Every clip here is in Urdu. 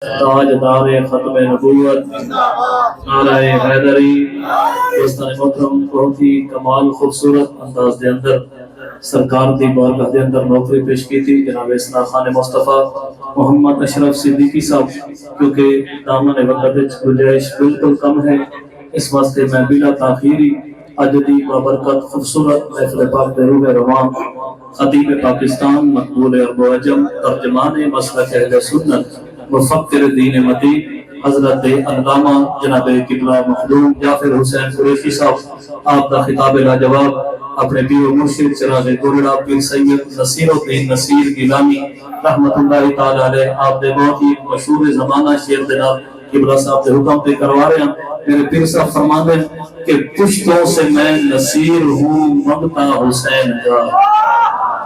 تاجدار ختم نبوت نعرہ حیدری دوستان محترم بہت ہی کمال خوبصورت انداز دے اندر سرکار دی بارگاہ دے اندر نوکری پیش کی تھی جناب اسنا خان مصطفیٰ محمد اشرف صدیقی صاحب، کیونکہ دامن وقت گنجائش بالکل کم ہے، اس واسطے میں بلا تاخیری اجدی بابرکت خوبصورت محفل پاک دے روح رواں خطیب پاکستان مقبول عرب و عجم ترجمان مسلک اہل سنت مفکر دین مدی حضرت علامہ جناب قبلہ مخدوم جعفر حسین قریشی صاحب آپ کا خطاب لاجواب اپنے پیر و مرشد چراغ گولڑا پیر سید نصیر الدین نصیر گیلانی رحمت اللہ تعالی علیہ آپ دے بہت ہی مشہور زمانہ شعر جناب قبلہ صاحب دے حکم پہ کروا رہے ہیں۔ میرے پیر صاحب فرما دیں کہ پشتوں سے میں نصیر ہوں ممتا حسین کا۔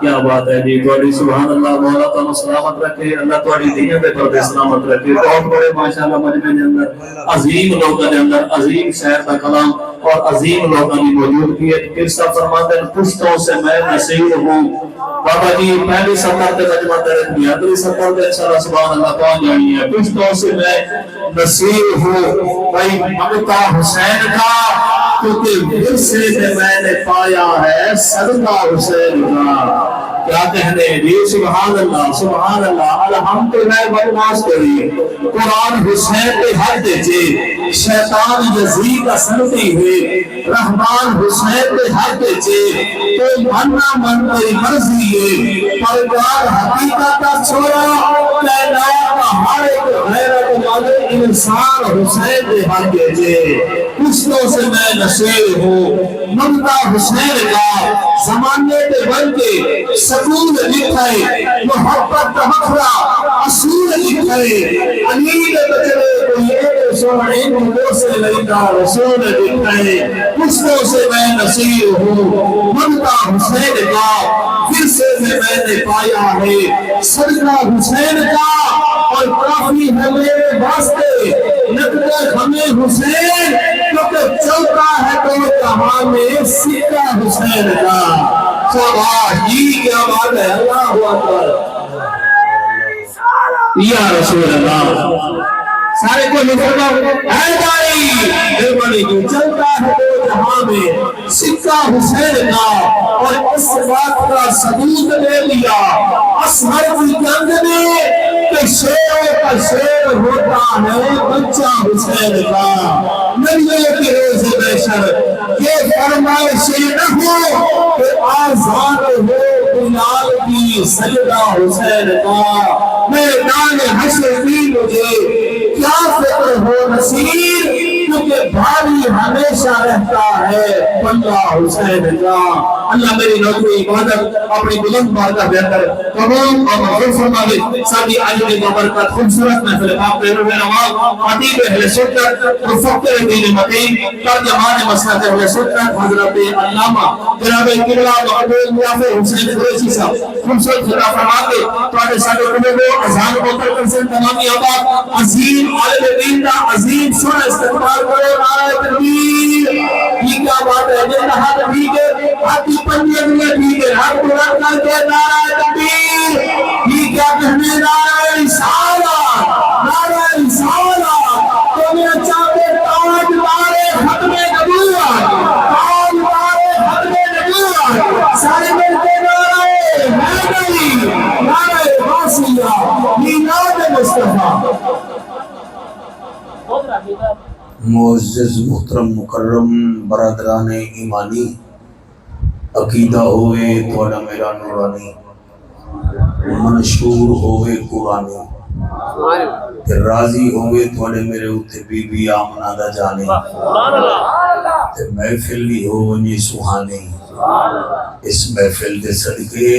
کیا بات ہے جی، تواڈی سبحان اللہ، مولا تعالی سلامت رکھے، اللہ تواڈی دین دے پردے سلامت رکھے۔ بہت بڑے ماشاءاللہ مجمع دے اندر عظیم لوگوں دے اندر عظیم شاعر کا کلام اور عظیم لوگوں کی موجودگی ہے۔ پھر سب فرماتے ہیں پشتوں سے میں نصیر ہوں۔ بابا جی پہلی سطر تے مجمع تے رکھنی ہے، اگلی سطر تے انشاءاللہ سبحان اللہ پہنچ جانی ہے۔ پشتوں سے میں نصیر ہوں بھائی ممتا حسین کا، کیونکہ ورثے سے میں نے پایا ہے صدقہ حسین کا۔ کیا کہنے جی، سبحان اللہ سبحان اللہ، الحمدللہ بکواس کری قرآن حسین پہ حد چے، شیطان یزید اسنتی ہوئے، رحمان حسین پہ حد چے، تو مننا من تیری مرضی ہے، پرگار حقیقت کا چھوڑا، کائنات کا ہر ایک غیرت مند انسان حسین پہ حد چے۔ پشتوں سے میں نصیر ہوں ممتا حسین کا، زمانے پہ بن کے سکون لکھائے، محبت کا مخرا اصول لکھائے، علی کے بچڑے کو یہ سونے کو سے لیتا رسول لکھائے۔ پشتوں سے میں نصیر ہوں ممتا حسین کا، ورثے میں نے پایا ہے صدقہ حسین کا، اور کافی ہے میرے واسطے نقد ہمیں حسین، کیونکہ چلتا ہے تو جہاں میں سکہ حسین کا۔ شاباش جی، کیا بات ہے، اللہ اکبر یا رسول اللہ۔ سارے کو لکھو اے بھائی مہربانی جو چلتا ہے تو جہاں میں سکہ حسین کا، اور اس بات کا ثبوت دے لیا اصغر کی جنگ نے کہ شیروں کا شیر ہوتا ہے بچہ حسین کا۔ نبیوں کے روز محشر یہ فرمائش نہ ہو کہ آزاد ہو بلال کی سجدہ حسین کا۔ میدان حشر کی مجھے کیا فکر ہو نصیر، کیونکہ بھاری ہمیشہ رہتا ہے بندہ حسین کا۔ اللہ میری نوکری عبادت اپنی بلند بارگاہ دے اندر قبول اور مغفور فرمائے۔ ساری آج کی برکت خوبصورت محفل پاک دے روح رواں خطیب اہل سنت مفکر دین مدین ترجمان مسلک اہل سنت حضرت علامہ جناب قبلہ مقبول جعفر حسین قریشی صاحب خوبصورت خطاب فرما کے تواڈے سارے کو اذان کو کر سے تمامی آباد عظیم عالم دین کا عظیم سن استقبال کرو۔ نعرہ تکبیر، یہ کیا بات ہے، جن ہاتھ ٹھیک ہے، ہاتھ کی پنجے بھی ٹھیک ہے، ہاتھ بلند کر کے نعرہ تکبیر، یہ کیا کہنے، نعرہ رسالت، نعرہ رسالت، تمہیں چاہتے تاج دارے ختم نبوت، تاج دارے ختم نبوت، سارے مل کے نعرہ حیدری، نعرہ غوثیہ، میلاد مصطفیٰ۔ معزز محترم مکرم برادران ایمانی، عقیدہ ہوئے تھوڑا میرا نورانی، منشور ہوئے قرآنی، کہ راضی ہوئے تھوڑے میرے اتھے بی بی آمنہ دا جانے، کہ محفل بھی ہو ونی سہانی، اس محفل دے صدقے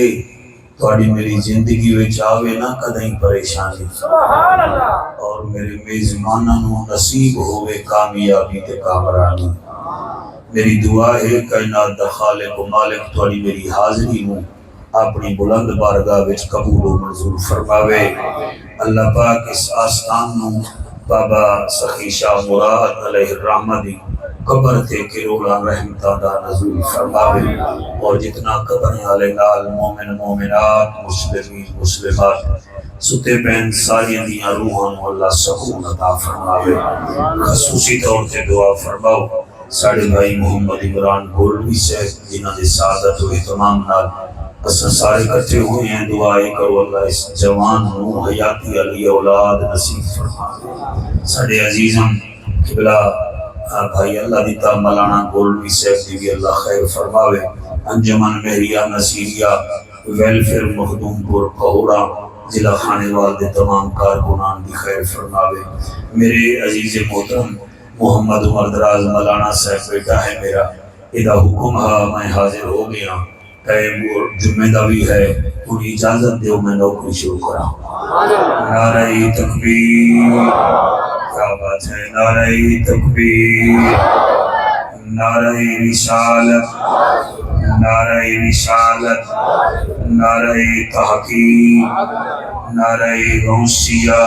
تھوڑی میری زندگی میں چاہوے نہ کدیں پریشانی، اور میرے میزمانہ نو نصیب ہوئے کامیابی تے کامرانی۔ میری دعا ہے کائنات دا خالق و مالک تھوڑی میری حاضری نو اپنی بلند بارگاہ وچ قبول و منظور فرماوے۔ اللہ پاک اس آستان نو بابا سخی شاہ مراد علیہ الرحمہ دی قبر تے کروڑا رحمتہ دا نزول فرماوے، اور جتنا قبر والے نال مومن مومنات مسلمین مسلمات ستے پین ساری دیاں روحاں نو اللہ سکون عطا فرماوے. خصوصی طور تے دعا فرماؤ ساڑھے بھائی محمد عمران گولوی سے جنہاں دے سعادت و اہتمام نال اساں سارے کٹھے ہوئے ہیں. دعائیں کرو اللہ اس جوان نو حیاتی علی اولاد نصیب فرماوے. ساڑھے عزیزاں قبلہ بھائی اللہ دیتا مولانا گولوی صاحب دی بھی اللہ خیر فرماوے. انجمن مہریہ نصیریہ ویلفیئر مخدوم پور کھوڑا ضلع خانیوال دے تمام کارکنان دی خیر فرماوے. میرے عزیز محترم محمد عمر دراز مولانا صاحب بیٹا ہے میرا، ادا حکم ہے میں حاضر ہو گیا. ٹائم جمعہ دا بھی ہے، انہیں اجازت دیو میں نوکری شروع کرا. نعرہ تکبیر، کیا بات ہے، نعرہ تکبیر، نعرہ رسالت، نعرہ رسالت، نعرہ تحقیق، نعرہ غوثیہ.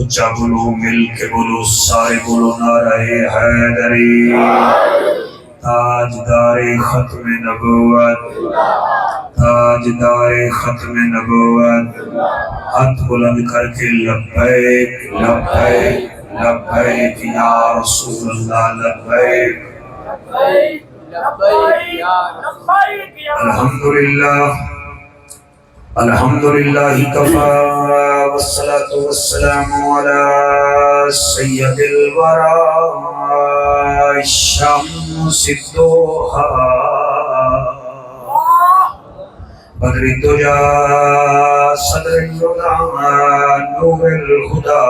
اچھا بولو، مل کے بولو، سارے بولو نعرہ حیدری. تاجدار ختم نبوت، تاجدار ختم نبوت. ہاتھ بلند کر کے لبیک لبیک لبیک یا رسول اللہ، لبیک الحمدللہ الحمدللہ کفا والصلاة والسلام علی سید الورى الشمس الضحى بدر الدجى صدر الهدى نور الهدى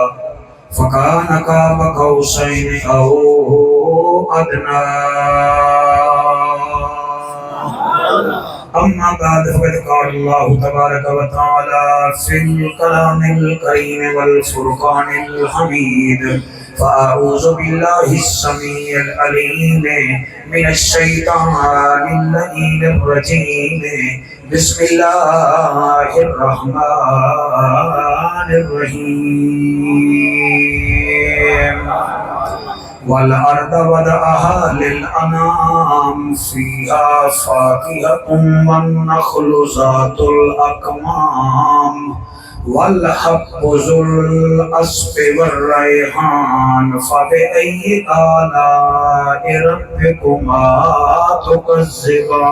فكان قاب قوسين أو أدنى. أما بعد فقد قال الله تبارك وتعالى في الكلام الكريم والفرقان الحميد: فأعوذ بالله السميع العليم من الشيطان اللعين الرجيم. بسم الله الرحمن الرحيم. والأرض وضعها للأنام فيها فاكهة والنخل ذات الأكمام والحب ذو العصف والريحان فبأي آلاء ربكما تكذبان.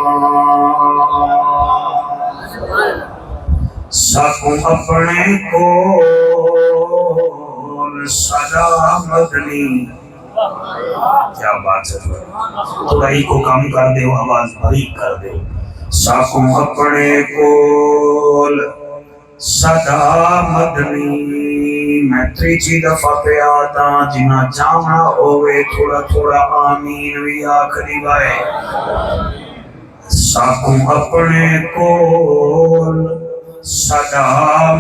ساکوں اپنے کو صدا مدنی. کیا بات ہے، خدائی کو کم کر دے، آواز باریک کر دے. ساکوں اپنے کول صدا مدنی. میں تیجی دفعہ پہ آتا جنہ جامنا ہوئے تھوڑا تھوڑا آمین بھی آخری بائے. ساکوں اپنے کول صدا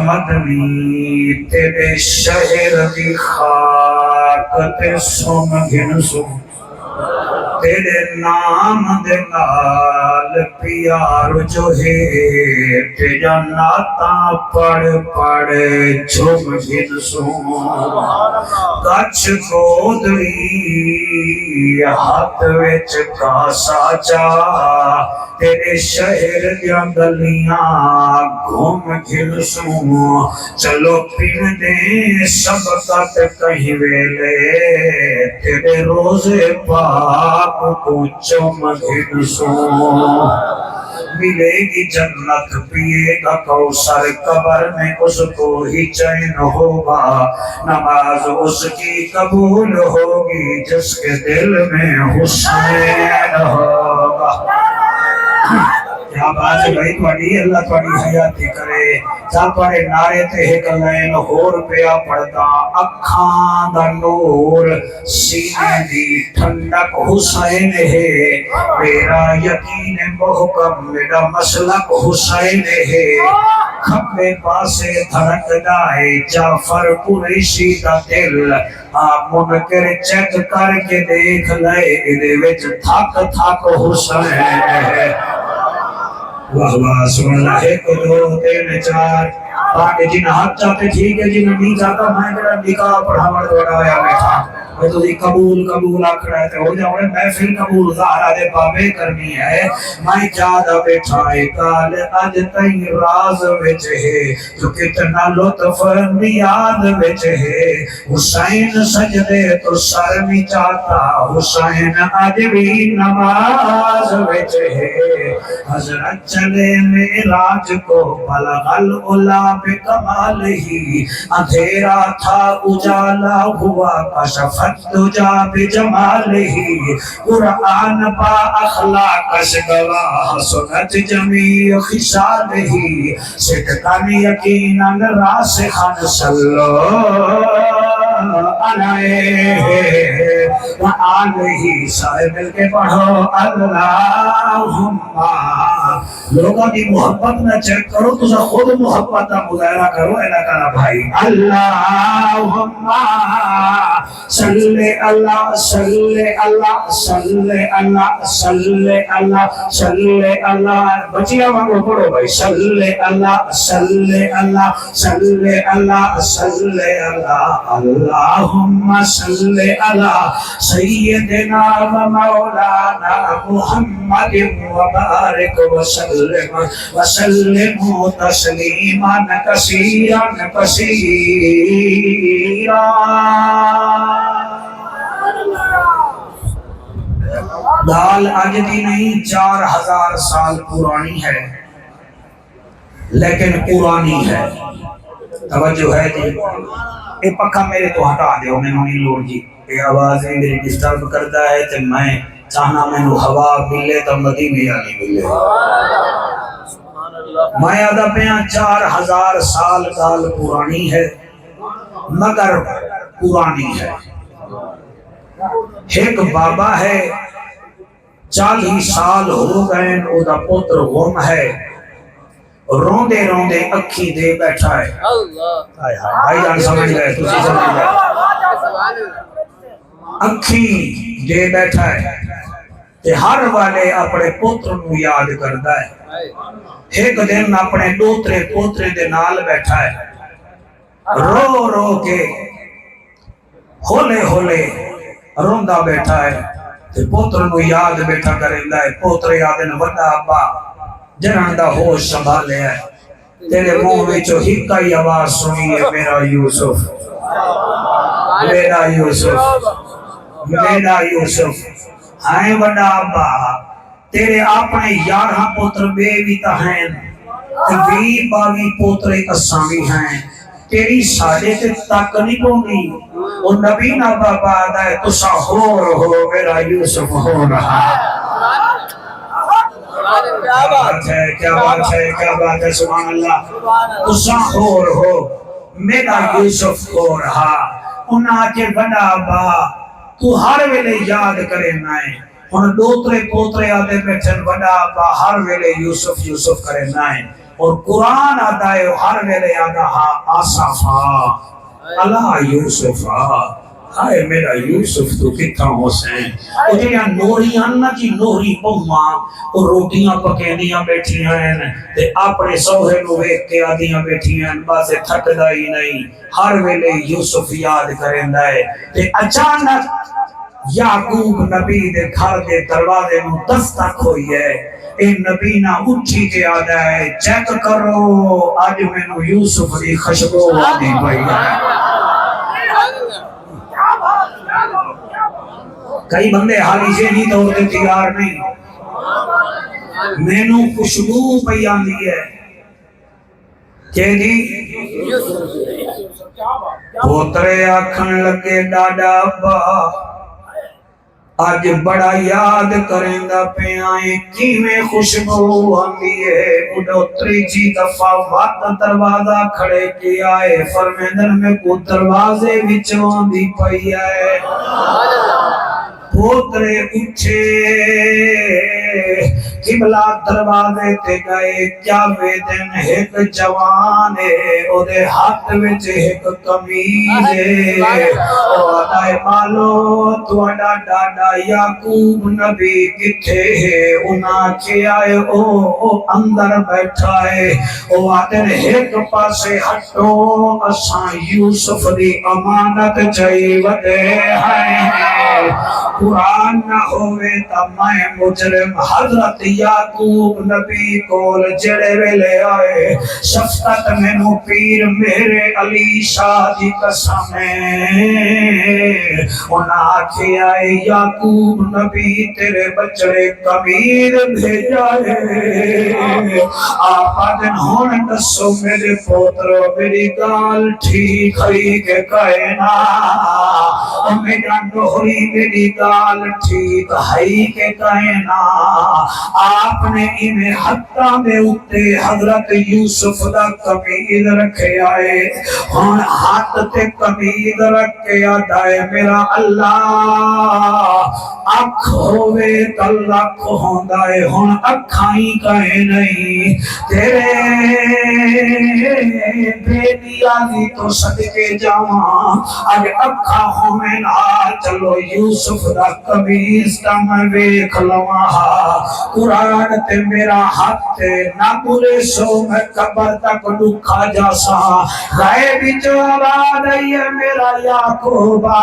مدنی. تیرے شہر دی خاک تے سن گھن سن، تیرے نام دے نال پیار جو ہے تیرا ناتا پڑھ پڑھ جھم گھن سن. کچھ گودری ہاتھ وچ کاسا چا، تیرے شہر دیا گلیاں گھوم گھن سن. چلو پن دے سبقت کہیں ویلے، تیرے روزے پاک کو چم گھن سن. ملے گی جنت، پیے گا کوثر، قبر میں اس کو ہی چین ہوگا. نماز اس کی قبول ہوگی جس کے دل میں حسین ہوگا. کیا بات ہے بھائی تھوڑی، اللہ تھوڑی حیاتی کرے. چاپڑے نعرے تے ایک لائن ہور پیا پڑھتا: اکھاں دا نور سینے دی ٹھنڈک حسین ہے، میرا یقین محکم میرا مسلک حسین ہے. کھبے پاسے دھڑکدا ہے جعفر قریشی دا دل، آپ منکر چیک کر کے دیکھ لے ادھے وچ تھک تھک حسین ہے. واہ واہ سبحان اللہ. ایک دو تین چار پانچ. جن ہاتھ چاہتے ٹھیک ہے، جن نہیں چاہتا میں جڑا نکاح پڑھاوڑ دوڑا ہویا بیٹھا. میں تو قبول آکھڑا ہے تے ہو جاؤں محفل قبول زہرا دے بابے کرنی ہے میں جادہ بیٹھا ہے کال اج تین راز وچ ہے جو کتنا لطف نیاد وچ ہے حسین سجدے تو سر نہیں چاہتا حسین اج بھی نماز وچ ہے حضرت چلے معراج کو بلغ العلا بکمال ہی اندھیرا تھا اجالا ہوا کشفت تجا بجمال ہی قرآن با اخلاق گواہ سنت جمیع خصال ہی صدقاً یقیناً راسخاً صلو علیہ وآلہ سارے مل کے پڑھو اللہم لوگوں کی محبت نہ چیک کرو تو خود محبت کا مظاہرہ کرو اینا کرا بھائی اللہم صلی اللہ صلی اللہ صلی اللہ صلی اللہ صلی اللہ بچیاں مانگو پڑھو بھائی صلی اللہ صلی اللہ صلی اللہ صلی اللہ اللہم صلی اللہ سیدنا و مولانا محمد وبارک وسلم وسلم تسلیما کثیرا کثیرا دال آج دی نہیں 4000 سال پرانی ہے لیکن پرانی ہے توجہ ہے جی اے پکا میرے تو ہٹا دیو میں نہیں لوڑ جی اے آواز میری ڈسٹرب کرتا ہے تو میں چاہنا میں نو ہوا ملے تو مدینے والی ملے میں آدھا پیاں 4000 سال دال پرانی ہے مگر پرانی ہے ایک بابا ہے 40 سال ہو گئے او دا پتر غم ہے روندے روندے اکھی دے بیٹھا ہے بھائی جان سمجھ گئے تسی سمجھ گئے اکھی دے بیٹھا ہے تے ہر والے اپنے پتر نو یاد کردا ہے ایک دن اپنے دوترے پوترے دے نال بیٹھا ہے رو رو کے ہولے ہولے روندا بیٹھا ہے تے پوتر نو یاد بیٹھا کریندا ہے پوتر یاد نے وڈا ابا جنہاں دا ہوش سنبھالے ہے تیرے منہ وچوں ہک ہی آواز سنی ہے میرا یوسف میرا یوسف میرا یوسف ہائے وڈا ابا تیرے اپنے 11 پوتر بے بھی تا ہیں تے 22 پوتر اساں بھی ہیں تیری ساڈے تے تک نہیں پوندی او نبی نا بابا آدا ہے تسا ہو میرا یوسف ہو رہا کیا بات ہے کیا بات ہے کیا بات ہے سبحان اللہ تسا ہو میرا یوسف ہو رہا انہاں کے بڑا ابا تو ہر ویلے یاد کرے نائے ہن دوترے پوترے آدے بیٹھن بڑا ابا ہر ویلے یوسف یوسف کرے نائے اور قرآن آتا ہے ہر ویلے آتا ہا آصفا اللہ یوسفا ہائے میرا یوسف تو کتھا حسین او جیہاں نوری آنا جی نوری پماں اور روٹیاں پکیندیاں بیٹھی ہیں تے اپنے سوہے نو ویکھ کے آدیاں بیٹھی ہیں باسے تھکدا ہی نہیں ہر ویلے یوسف یاد کریندا ہے تے اچانک یعقوب نبی دے گھر دے دروازے نو دستک ہوئی ہے اے نبی نہ اٹھی کے آدھا ہے چیک کرو آج میں نو یوسف دی خشبو آدھی بھائی کئی بندے حالی سے نہیں توڑتے تیار نہیں میں نو خوشبو پہ آندھی ہے کہ جی پوترے آکھن لگے ڈاڈا ابا آج بڑا یاد کریں دا پیائیں کیویں خوشبو آندی ہے اڈوتری جی دفعہ وقت دروازہ کھڑے کی آئے فرمیدن میں کو دروازے وچوں آندی پئی آئے پوترے اٹھے قبلہ دروازے تے گئے کیا ویدن ایک جوان او دے ہاتھ وچ ایک قمیض او آدھائے مالو تواڈا ڈاڈا یعقوب نبی کتھے ہے انہاں کے آئے او اندر بیٹھا ہے او آدھر ایک پاسے ہٹو اساں یوسف دی امانت چاہی ودے ہیں قرآن نہ ہوئے تا میں مجرم حضرت یعقوب نبی کول جڑے ویلے آئے شفقت مینوں پیر میرے علی شاہ دی قسم انہاں آکھے آئے یعقوب نبی تیرے بچڑے قمیض بھیجا ہے آپا دن ہون دسو میرے پوترو میری گال ٹھیک ہوئی کہ کہنا میرا ڈوہری میری گال ٹھیک ہے کہ کہنا آپ نے انہیں حتہ میں اتے حضرت یوسف دا قمیض رکھے آئے ہون ہاتھ تے قمیض رکھے آدھائے میرا اللہ اکھ ہوئے تلک ہوندائے ہون اکھائیں کہیں نہیں تیرے بیٹی آدھی تو صدقے جاواں اگر اکھا ہوئے نا چلو یوسف دا قمیض تا میں ویکھ لواں قرآن تے میرا ہاتھ نہ بولے سو میں قبر تک لکھا جاسا غیب جو آباد ہے میرا یعقوبہ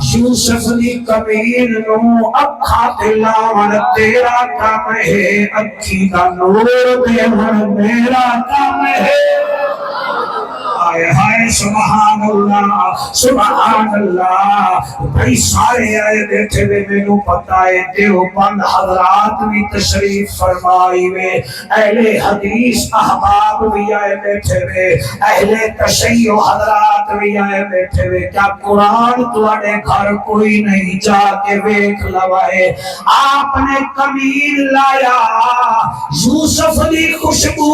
یوسف دی قمیض نو اکھا تلاون تیرا کام ہے اکھی کا نور دیون میرا کام ہے ہائے سبحان اللہ بھائی سارے آئے بیٹھے وے میں پتہ ہے دیوبند حضرات بھی تشریف فرمائی وے اہل حدیث احباب بھی آئے بیٹھے وے اہل تشیع حضرات بھی آئے بیٹھے وے کیا قرآن تواڈے گھر کوئی نہیں جا کے ویکھ لوائے آپ نے قمیض لایا یوسف دی خوشبو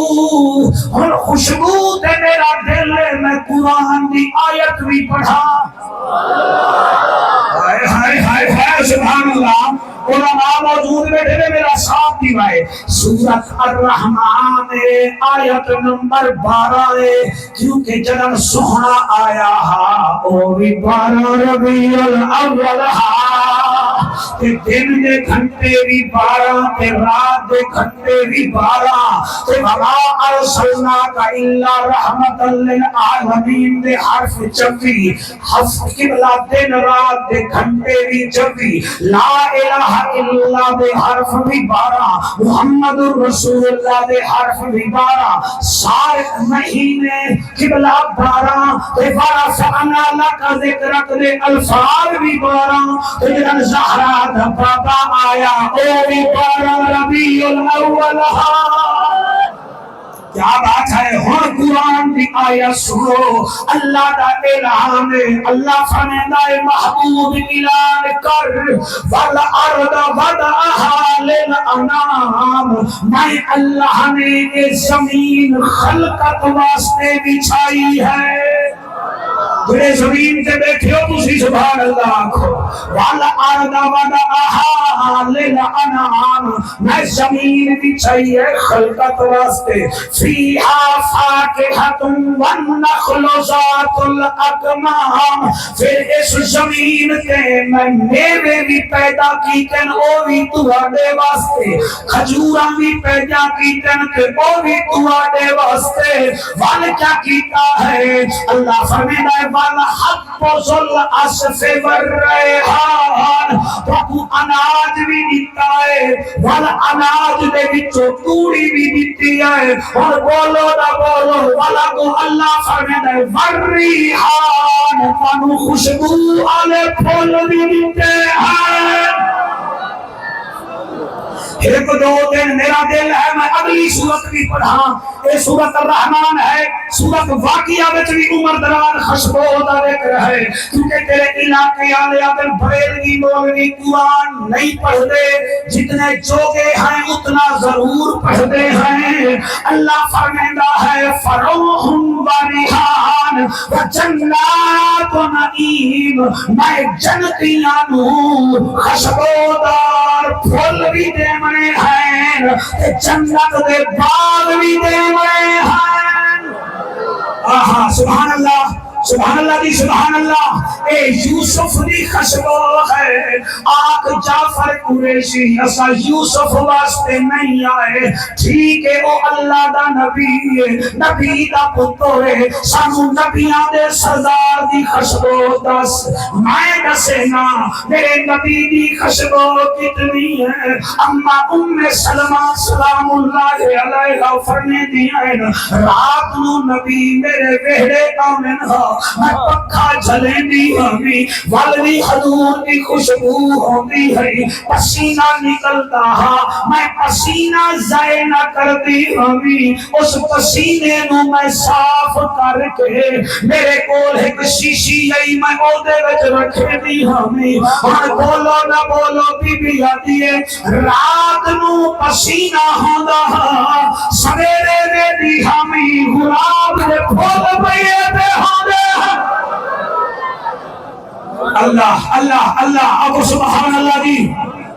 اور خوشبو تے میرا دل میں قرآن دی آیت بھی پڑھا ہائے ہائے ہائے ہائے سبحان اللہ علماء موجود بیٹھے نے میرا ساتھ دیوائے سورت الرحمن آیت نمبر 12 کیونکہ جنر سوہنا آیا او بھی 12 ربیع الاول تے دن دے گھنٹے بھی 12 تے رات دے گھنٹے بھی 12 تے وما ارسلناک الا رحمتا للعالمین دے حرف جبی قبلہ دن رات دے گھنٹے بھی جبی لا الہ الا اللہ دے حرف بھی 12 محمد رسول اللہ دے حرف بھی 12 سارے مہینے قبلہ 12 تے 12 فانا لکا ذکرک دے الفاظ بھی 12 تے جنن زہرہ دا بابا آیا او بھی 12 ربیع الاول کیا بات ہے ہن قرآن دی آیت سنو اللہ دا اعلان اللہ فرماتا ہے محبوب اعلان کر والارض وضعها للانام میں اللہ نے یہ زمین خلقت واسطے بچھائی ہے جڑے زمین تے بیٹھے ہو تسی سبحان اللہ آکھو والارض وضعها للانام میں زمین بچھائی ہے خلقت واسطے فیہا فاکہۃ والنخل ذات الاکمام پھر اس زمین تے میں میوے بھی پیدا کیتے او بھی تواڈے واسطے کھجوراں بھی پیدا کیتے او بھی تواڈے واسطے وال کیا کیتا ہے اللہ فرماتا ہے والحب ذوالعصف والریحان تو اناج بھی دیتا ہے والاناج دے وچوں توڑی بھی دیتی ہے اور بولو نہ بولو والا کو اللہ فرماتا ہے والریحان مانو خوشبو والے پھول بھی دیتے ہیں ایک دو دن میرا دل ہے میں اگلی سورت بھی پڑھا یہ سورت الرحمن ہے سورت واقعہ وچ بھی عمر دراز خشبو دا ذکر ہے کیونکہ تیرے علاقے والے اگر بریلوی مولوی قرآن نہیں پڑھتے جتنے جوگے ہیں اتنا ضرور پڑھتے ہیں اللہ فرماتا ہے فروح و ریحان و جنات و نعیم میں جنتیاں نو خوشبودار پھول بھی دے منے ہیں تے جنت دے باغ بھی دے منے ہیں آہا سبحان اللہ سبحان اللہ دی سبحان اللہ اے یوسف دی خوشبو ہے آق جعفر قریشی ایسا یوسف واسطے نہیں آئے ٹھیک ہے او اللہ دا نبی ہے نبی دا پتر ہے سانو نبیاں دے سردار دی خوشبو دس میں دسے نا میرے نبی دی خوشبو کتنی ہے اما سلمہ سلام اللہ علیہ فرنے دیا ہے رات نو نبی میرے وہڑے آمن ہا میں پکھا جلیں دی ہمیں والدی حضور کی خوشبو ہوتی ہے پسینہ نکلتا ہا میں پسینہ ضائع نہ کرتی ہمیں اس پسینے نو میں صاف کر کے میرے کول ایک شیشی یہی میں عہدے وچ رکھے دی ہمیں اور بولو نہ بولو بی بی آتی ہے رات نو پسینہ ہوندا ہا سویرے دے دی ہمیں گلاب دے پھول پئے تے ہوندے اللہ اللہ اللہ اب سبحان اللہ دی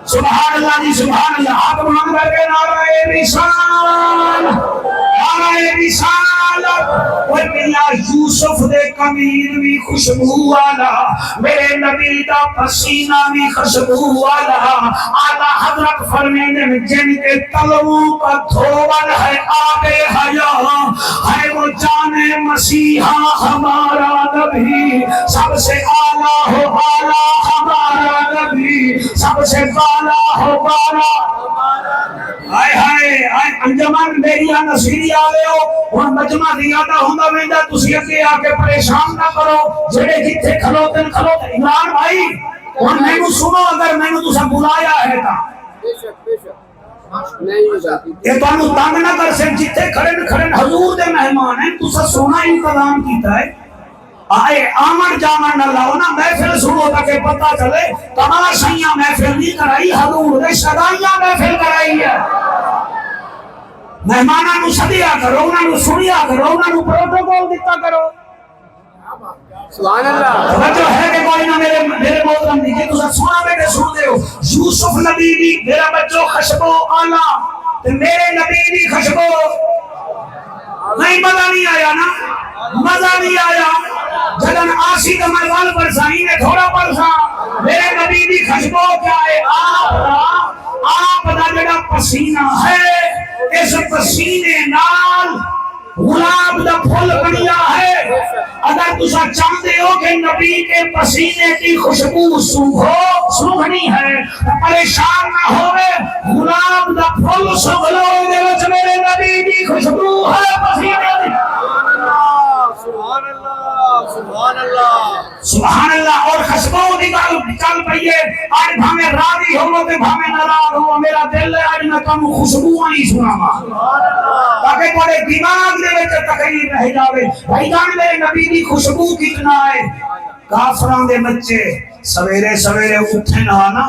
سبحان اللہ دی سبحان اللہ آپ مان کر کے نعرہ رسالت نعرہ رسالت وہ میرا یوسف دے کمین بھی خوشبو والا میرے نبی دا پسینہ بھی خوشبو والا اعلی حضرت فرمینے میں جن کے تلووں کا دھول ہے آب حیات ہے وہ جان مسیحا ہمارا نبی سب سے اعلیٰ ہو بالا ہمارا نبی سب سے بالا ہو بالا آئے ہائے آئے انجمن میری نصیری آلے ہو اور مجمع دیاتا ہوندا ویندا تسی اگے آ کے پریشان نہ کرو جڑے جتھے کھلوتے عمران بھائی اور میں نو سنو اگر میں نو تسا بلایا ہے تا یہ تو انو تانگ نہ کر سے جتھے کھڑے حضور دے مہمان ہیں تسا سونا انتظام کیتا ہے آئے آمن جامن نہ لاؤ نا محفل سنو تاکہ پتہ چلے تمہارا سیاں محفل نہیں کرائی حضور دے شدائیاں محفل کرائی ہے مہمانہ نو صدیہ کرو انہوں نو سنیا کرو انہوں نو پروٹوکول دیتا کرو سبحان اللہ توجہ ہے کہ کوئی نہ میرے محترم دیجئے تو سنا بیٹے سن دے ہو یوسف نبی دی میرا بچوں خشبو آلہ تے میرے نبی دی خشبو نہیں مزہ نہیں آیا نا مزہ نہیں آیا جدن آسی کا مروال برسائی نے تھوڑا برسا میرے نبی دی خشبو کیا ہے آپ دا جڑا پسینہ ہے اس پسینے نال غلاب دا پھول بنیا ہے اگر تسا چاہتے ہو کہ نبی کے پسینے کی خوشبو سونگھنی ہے پریشان نہ ہوئے غلاب دا پھول سونگھ لو دے وچ میرے نبی کی خوشبو ہے پسینے دی سبحان اللہ سبحان اللہ سبحان اللہ اور خوشبو نکال چل پئیے آج بھامے راضی ہو تے بھامے ناراض ہو میرا دل ہے آج میں تم خوشبو نہیں سناواں تاکہ تھوڑے دماغ دے وچ تقریر رہ جاوے بھائی جان میرے نبی دی خوشبو کتنا ہے کافراں دے بچے سویرے سویرے اٹھے نا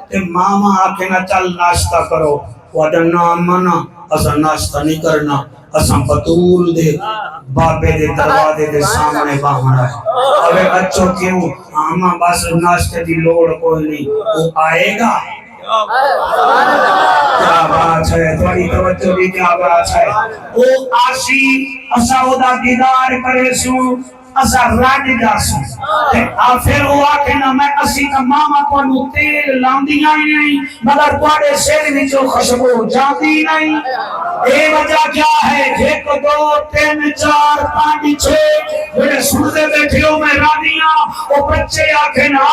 تے ماما آکھے نا چل ناشتہ کرو وڈا نام منا اسا ناشتہ نہیں کرنا اساں بطول دے بابے دے دروازے دے سامنے باہر ہے اوے بچوں کیوں آما بس ناشتے دی لوڑ کوئی نہیں وہ آئے گا کیا بات ہے تھوڑی توجہ بھی کیا بات ہے وہ آسی اسا دا دیدار کرے سوں اسا راج جاسوں پھر وہ آکھے نا میں اسی کا ماما کو تیل لاندیاں ہی نہیں مگر تواڈے سر وچوں خوشبو جاندی نہیں اے وجہ کیا ہے 1 2 3 4 5 6 جڑے سنتے بیٹھے ہو میں راضیاں او بچے آکھے نا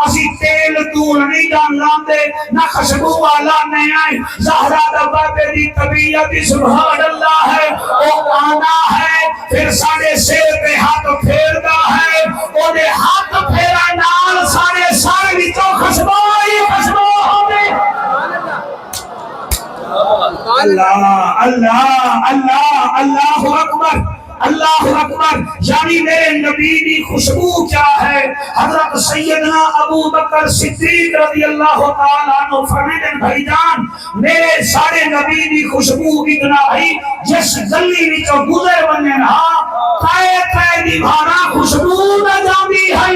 اسی تیل دور نہیں جان لاندے نہ خوشبو والا نہیں آئے زہرا دا بابے دی طبیعت سبحان اللہ ہے او آنا ہے پھر ساڑے سر پہ ہاتھ پھیرتا ہے او دے ہاتھ پھیرا نال سارے سارے بھی تو خوشبو ہی خوشبو ہوگی اللہ اللہ اللہ اللہ اکبر اللہ اکبر یعنی میرے نبی دی خوشبو کیا ہے حضرت سیدنا ابو بکر صدیق رضی اللہ تعالیٰ عنہ فرمیدن بھائی جان میرے سارے نبی دی خوشبو اتنا ہی جس گلی وچوں گزر بنے رہا کائے دی بھارا خوشبو نہ جاندی ہے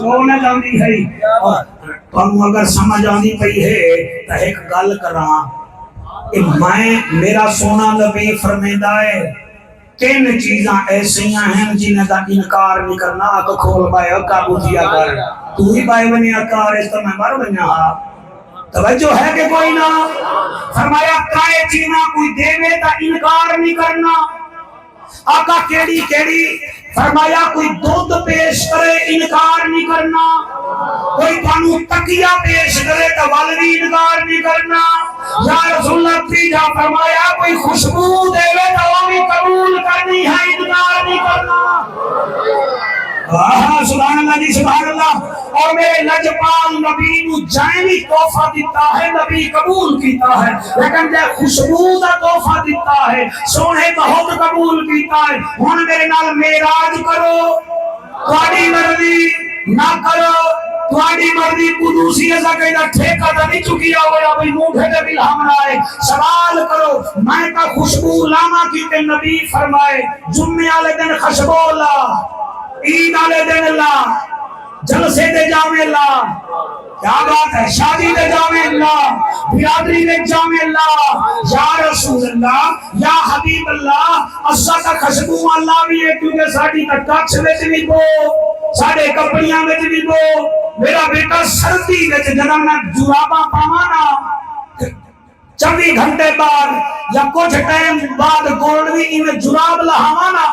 سو نہ جاندی ہے تم اگر سمجھ آندی پئی ہے تو ایک گل کراں کہ میرا سونا نبی فرمیندہ ہے تین چیزاں ایسیاں ہیں جنہیں دا انکار نہیں کرنا آکھ کھول بائے قابو دیا کر تو ہی بائے بنی اکار اس تو میں مر بنیا ہاں توجہ ہے کہ کوئی نہ فرمایا کائے چیزاں کوئی دیوے تا انکار نہیں کرنا آقا کیڑی کیڑی فرمایا کوئی دودھ پیش کرے انکار نہیں کرنا کوئی تانوں تکیہ پیش کرے تو والوی انکار نہیں کرنا یا رسول اللہ تیجا فرمایا کوئی خوشبو دے تو وہ بھی قبول کرنی ہے انکار نہیں کرنا سبحان اللہ جی سبحان اللہ اور میرے لجپال نبی نو جائنی تحفہ دیتا ہے نبی قبول کیتا ہے لیکن جے خوشبو دا تحفہ دیتا ہے سونے بہت قبول کیتا ہے ہن میرے نال معراج کرو تہاڈی مرضی نہ کرو تہاڈی مرضی قدوسی ایسا کہنا ٹھیکہ تے نہیں چکیا ہویا بھئی موٹھے تے الہام رائے سوال کرو میں کا خوشبو لاما کیتے نبی فرمائے جمعے والے دن خوشبو لا عید والے دن اللہ جلسے دے جامع اللہ کیا بات ہے شادی دے جامع اللہ برادری دے جامع اللہ یا رسول اللہ یا حبیب اللہ اسا کا خوشبو اللہ بھی ہے کیونکہ ساڈی کا کچھ وچ بھی بو ساڈے کپڑیاں وچ بھی بو میرا بیٹا سردی وچ جنم نہ جراباں پاواں نا 24 گھنٹے بعد یا کچھ ٹائم بعد گولڈی میں جراب لہاواں نا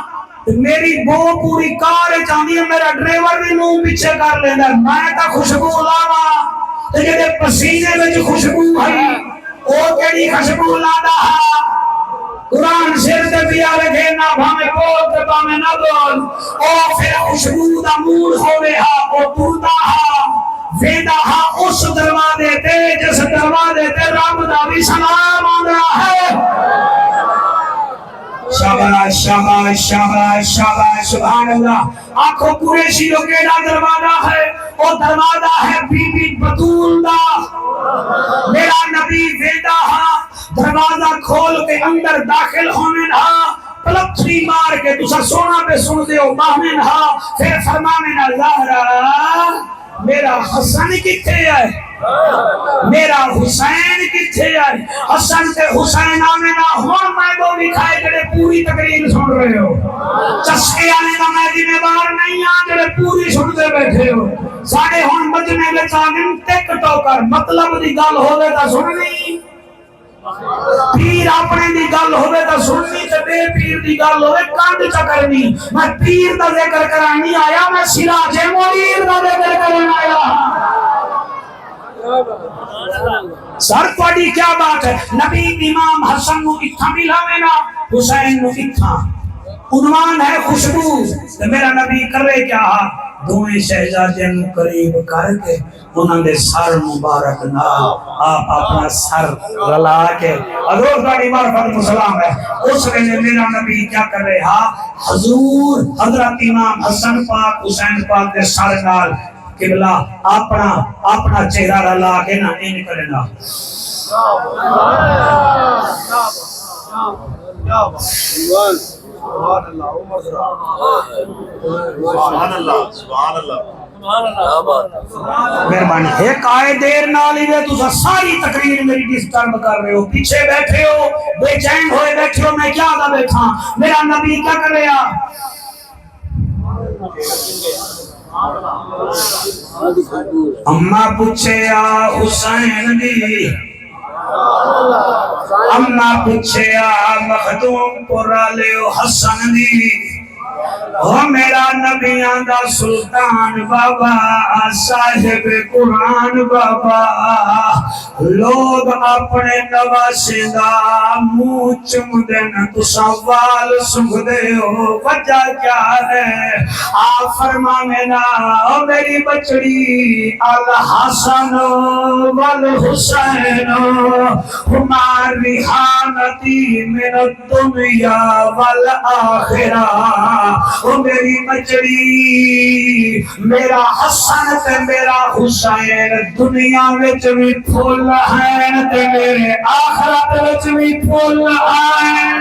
میری بو پوری کار چاہتی ہے میرا ڈرائیور بھی منہ پیچھے کر لینا میں تا خوشبو لاوا تے جے پسینے وچ خوشبو ہے او کیڑی خوشبو لادا ہے قرآن سر تے پیا رکھے نہ بھاویں بول تے بھاویں نہ بول او پھر خوشبو دا موڑ ہوے ہا او ٹردا ہا ویندا ہا اس دروازے تے جس دروازے تے رب دا بھی سلام آندا ہے شاباش شاباش شاباش شاباش سبحان اللہ آنکھوں قریشیوں کے دا دروازہ ہے وہ دروازہ ہے بی بی بطول دا میرا نبی ویدہ ہاں دروازہ کھول کے اندر داخل ہونے ہاں پلکھری مار کے تسا سونا پہ سن دے ہو باہمین ہاں پھر فرمامین اللہ میرا حسن کتے ہے میرا حسین کتھے ہے حسن تے حسین آمینہ ہون میں دو دکھائے جڑے پوری تقریر سن رہے ہو چسکے آنے کا میں ذمہ دار نہیں آن جڑے پوری سنتے بیٹھے ہو ساڑھے ہون بجنے لے چاہنے ٹک ٹوکر مطلب دی گل ہوئے تا سننی پیر اپنے دی گل ہوئے تا سننی تے بے پیر دی گل ہوئے کانڈ چکرنی میں پیر دا ذکر کرانی آیا میں سراج منیر دا ذکر کرانی آیا سر کوڑی کیا بات ہے نبی امام حسن نو اتھا ملا نا حسین نو اتھا عنوان ہے خوشبو میرا نبی کرے کیا دوئیں شہزادے نو قریب کر کے انہوں نے سر مبارک نال آپ اپنا سر رلا کے حضور بڑی معرفت مسلام ہے اس نے میرا نبی کیا کر رہے ہاں حضور حضرت امام حسن پاک حسین پاک دے سر نال قبلہ اپنا چہرہ رلا کے نہ ان کرنا مہربانی ایک آئے دیر نالی میں تو ساری تقریر میری ڈسٹرب کر رہے ہو پیچھے بیٹھے ہو بے چین ہوئے بیٹھے ہو میں کیا دا بیٹھا میرا نبی کیا کر رہا اماں پوچھے آ حسین دی اماں پوچھے آ مخدوم پورا لیو حسن دی وہ میرا نبیان دا سلطان بابا صاحب قرآن بابا لوگ اپنے نواسے دا منہ چم دینا تو سوال سنگ دے ہو وجہ کیا ہے آپ فرمانا میری بچڑی الحسن والحسین ہمار ریحانتی من الدنیا والآخرہ میری بچڑی میرا حسن تے میرا حسین دنیا وچ بھی پھول ہیں تے میرے آخرت وچ بھی پھول ہیں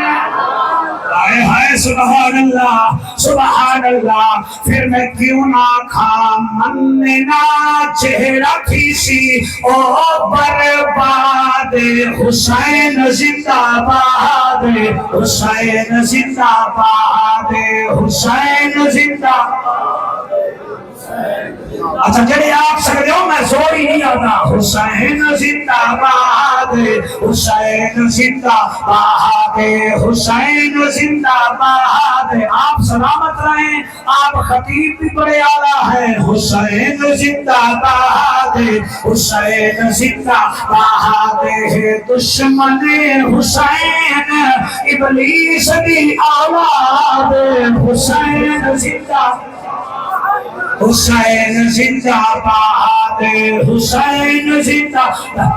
ہائے ہائے سبحان اللہ سبحان اللہ. پھر میں کیوں نہ کھا مننا چہرہ کسی او برباد حسین زندہ باد حسین زندہ باد حسین زندہ. اچھا جڑے آپ سکتے ہو میں زور ہی نہیں آتا. حسین زندہ باد حسین زندہ باد حسین زندہ باد. آپ سلامت رہیں. آپ خطیب بھی بڑے اعلیٰ ہیں. حسین زندہ باد حسین زندہ باد. دشمن حسین ابلیس بھی اولاد حسین زندہ حسین زندہ باد حسین زندہ.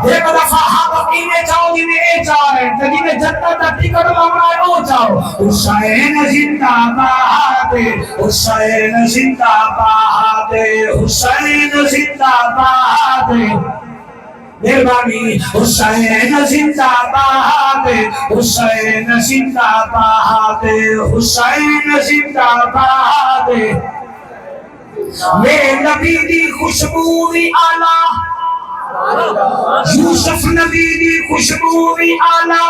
ایک دفعہ ہم پینے جاؤ جی میں اے چاہے جی میں جنت ٹکٹ لگنا ہے او جاؤ. حسین زندہ باد حسین زندہ باد حسین زندہ باد. مہربانی. حسین زندہ باد حسین زندہ باد حسین زندہ باد. میرے نبی دی خوشبو بھی آلہ یوسف نبی دی خوشبو بھی آلہ.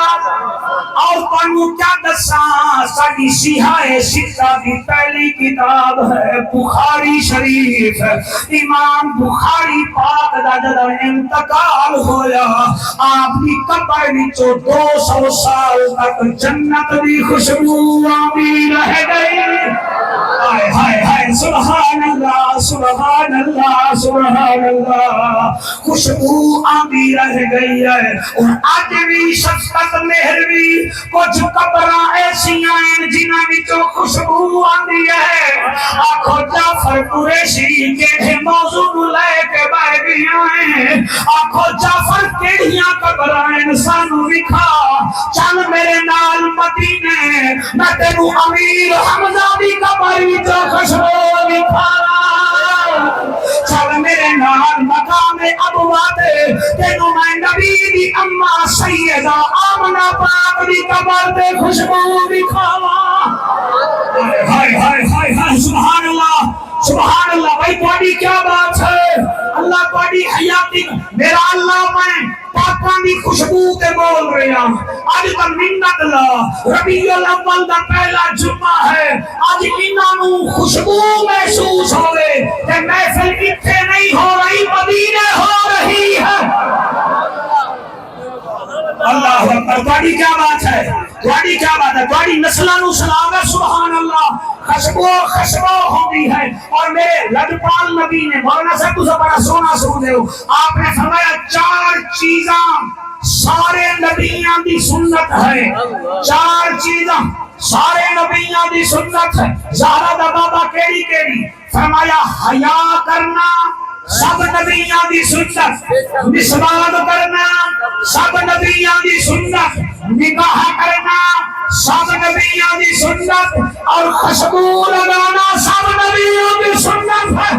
اور پڑھوں کیا دساں ساڈی سیاہ ستہ دی پہلی کتاب ہے بخاری شریف. امام بخاری پاک دا جدوں انتقال ہویا آپ دی قبر وچوں 200 سال تک جنت دی خوشبو آندی رہ گئی. ہائے ہائے ہائے سبحان اللہ سبحان اللہ سبحان اللہ. خوشبو آندی رہ گئی ہے. اور آج بھی شفقت مہر بھی کچھ قبراں ایسیاں ہیں جنہاں وچوں خوشبو آندی ہے. آکھو جعفر قریشی کیڑے موضوع لے کے بیٹھ گئے ہیں. آکھو جعفر کیڑیاں قبراں انسانوں وکھا. چل میرے نال مدینے میں تینوں امیر حمزہ دی قبر وچوں خوشبو وکھا. چل میرے نال مقام ابوات تینوں میں نبی دی اماں سیدہ آمنہ پاک دی قبر تے خوشبو دکھاواں. ہائے ہائے ہائے ہائے سبحان اللہ سبحان اللہ. بھائی تہاڈی کیا بات ہے. اللہ تہاڈی حیاتی. میرا اللہ میں پاکاں دی خوشبو تے بول رہا. اج تا منت لا ربیع الاول دا پہلا جمعہ ہے. اج انہاں نوں خوشبو محسوس ہوے تے محفل ایتھے نہیں ہو رہی مدینے ہو رہی ہے. اللہ اکبر. تہاڈی کیا بات ہے تہاڈی کیا بات ہے. تہاڈی نسلاں نوں سلام ہے سبحان اللہ. خوشبو ہوندی ہے. اور میرے لجپال نبی نے مولانا صاحب تسا بڑا سونا سن دے ہو. آپ نے فرمایا 4 چیزاں سارے نبیاں دی سنت ہے. 4 چیزاں سارے نبیاں دی سنت ہے. زہرا دا بابا کیڑی کیڑی. فرمایا حیا کرنا سب نبیاں دی سنت. مسواک کرنا سب نبیاں دی سنت. نکاح کرنا سب نبیاں دی سنت. اور خوشبو لگانا سب نبیوں دی سنت ہے.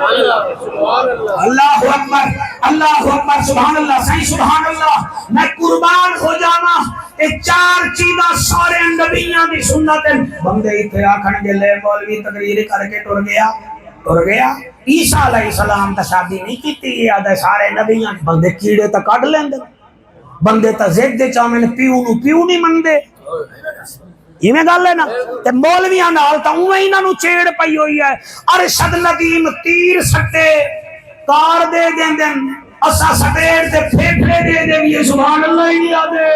اللہ اکبر اللہ اکبر سبحان اللہ صحیح سبحان اللہ. میں قربان ہو جانا. یہ 4 چیزاں سارے نبیاں دی سنت ہیں. بندے اتنے آکھن گے لے مولوی تقریر کر کے ٹر گیا. عیسیٰ علیہ السلام تا شادی نہیں کیتی. یہ سارے نبیاں بندے کیڑے تا کڈ لیندے. بندے تا زد دے چاہمیں پیو نو پیو نہیں مندے. ایویں گل ہے نا. تے مولویاں نال تا اوویں انہاں نوں چھیڑ پئی ہوئی ہے. ارشد ندیم تیر سٹے کار دے دیندے. اسا سٹیر تے پھیپھڑے دے دیویے سبحان اللہ ہی نہیں آدے.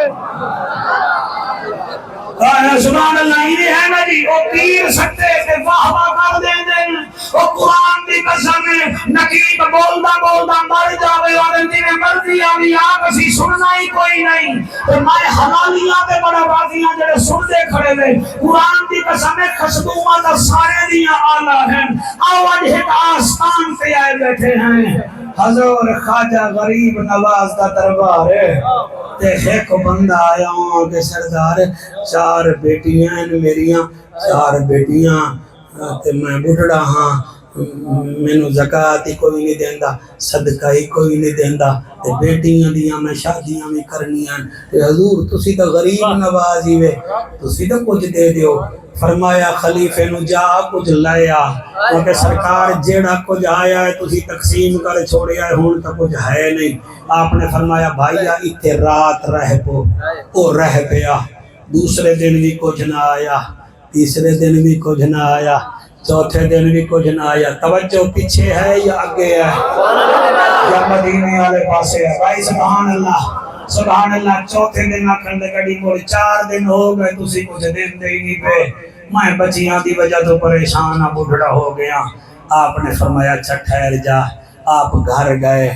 سبحان اللہ ہی ہے نا جی. او تیر سٹے تے واہ واہ کر دیندے. او قرآن دی قسم نقیب بولدا بولدا مر جاوے اور جویں مرضی آوی آ کسی سننا ہی کوئی نہیں. تے میں حلالیاں تے بڑا بازیاں جڑے سنتے کھڑے نے. قرآن دی قسم خوشبو دا سارے دیاں اعلیٰ ہیں. آو اج ایک آستان تے آئے بیٹھے ہیں. حضور خواجہ غریب نواز دا دربار ہے. تے ایک بندہ آیا ہوں کہ سردار 4 بیٹیاں ہیں میریاں. 4 بیٹیاں تے میں بڑھڑا ہاں. مینو زکات ہی کوئی نہیں دیندا، صدقہ ہی کوئی نہیں دیندا، تے بیٹیاں دیاں میں شادیاں بھی کرنیاں، تے حضور تسی تو غریب نواز ہی وے، تسی تو کچھ دے دیو۔ فرمایا خلیفے نو جا کچھ لایا، کیونکہ سرکار جیڑا کچھ آیا ہے تسی تقسیم کر چھوڑیا ہے، ہون تو کچھ ہے نہیں۔ آپ نے فرمایا بھائیا اتھے رات رہ پو، او رہ پیا، دوسرے دن بھی کچھ نہ آیا، تیسرے دن بھی کچھ نہ آیا، چوتھے دن بھی کچھ نہ آیا۔ توجہ پیچھے ہے یا آگے ہے یا مدینے والے پاسے ہے؟ بھائی سبحان اللہ سبحان اللہ۔ چوتھے دن آکھن دے گڑی مول 4 دن ہو گئے تسی کچھ دن دے ہی نہیں پہ، میں بچیاں دی وجہ تو پریشان بڑھڑا ہو گیا۔ آپ نے فرمایا اچھا ٹھہر جا۔ آپ گھر گئے،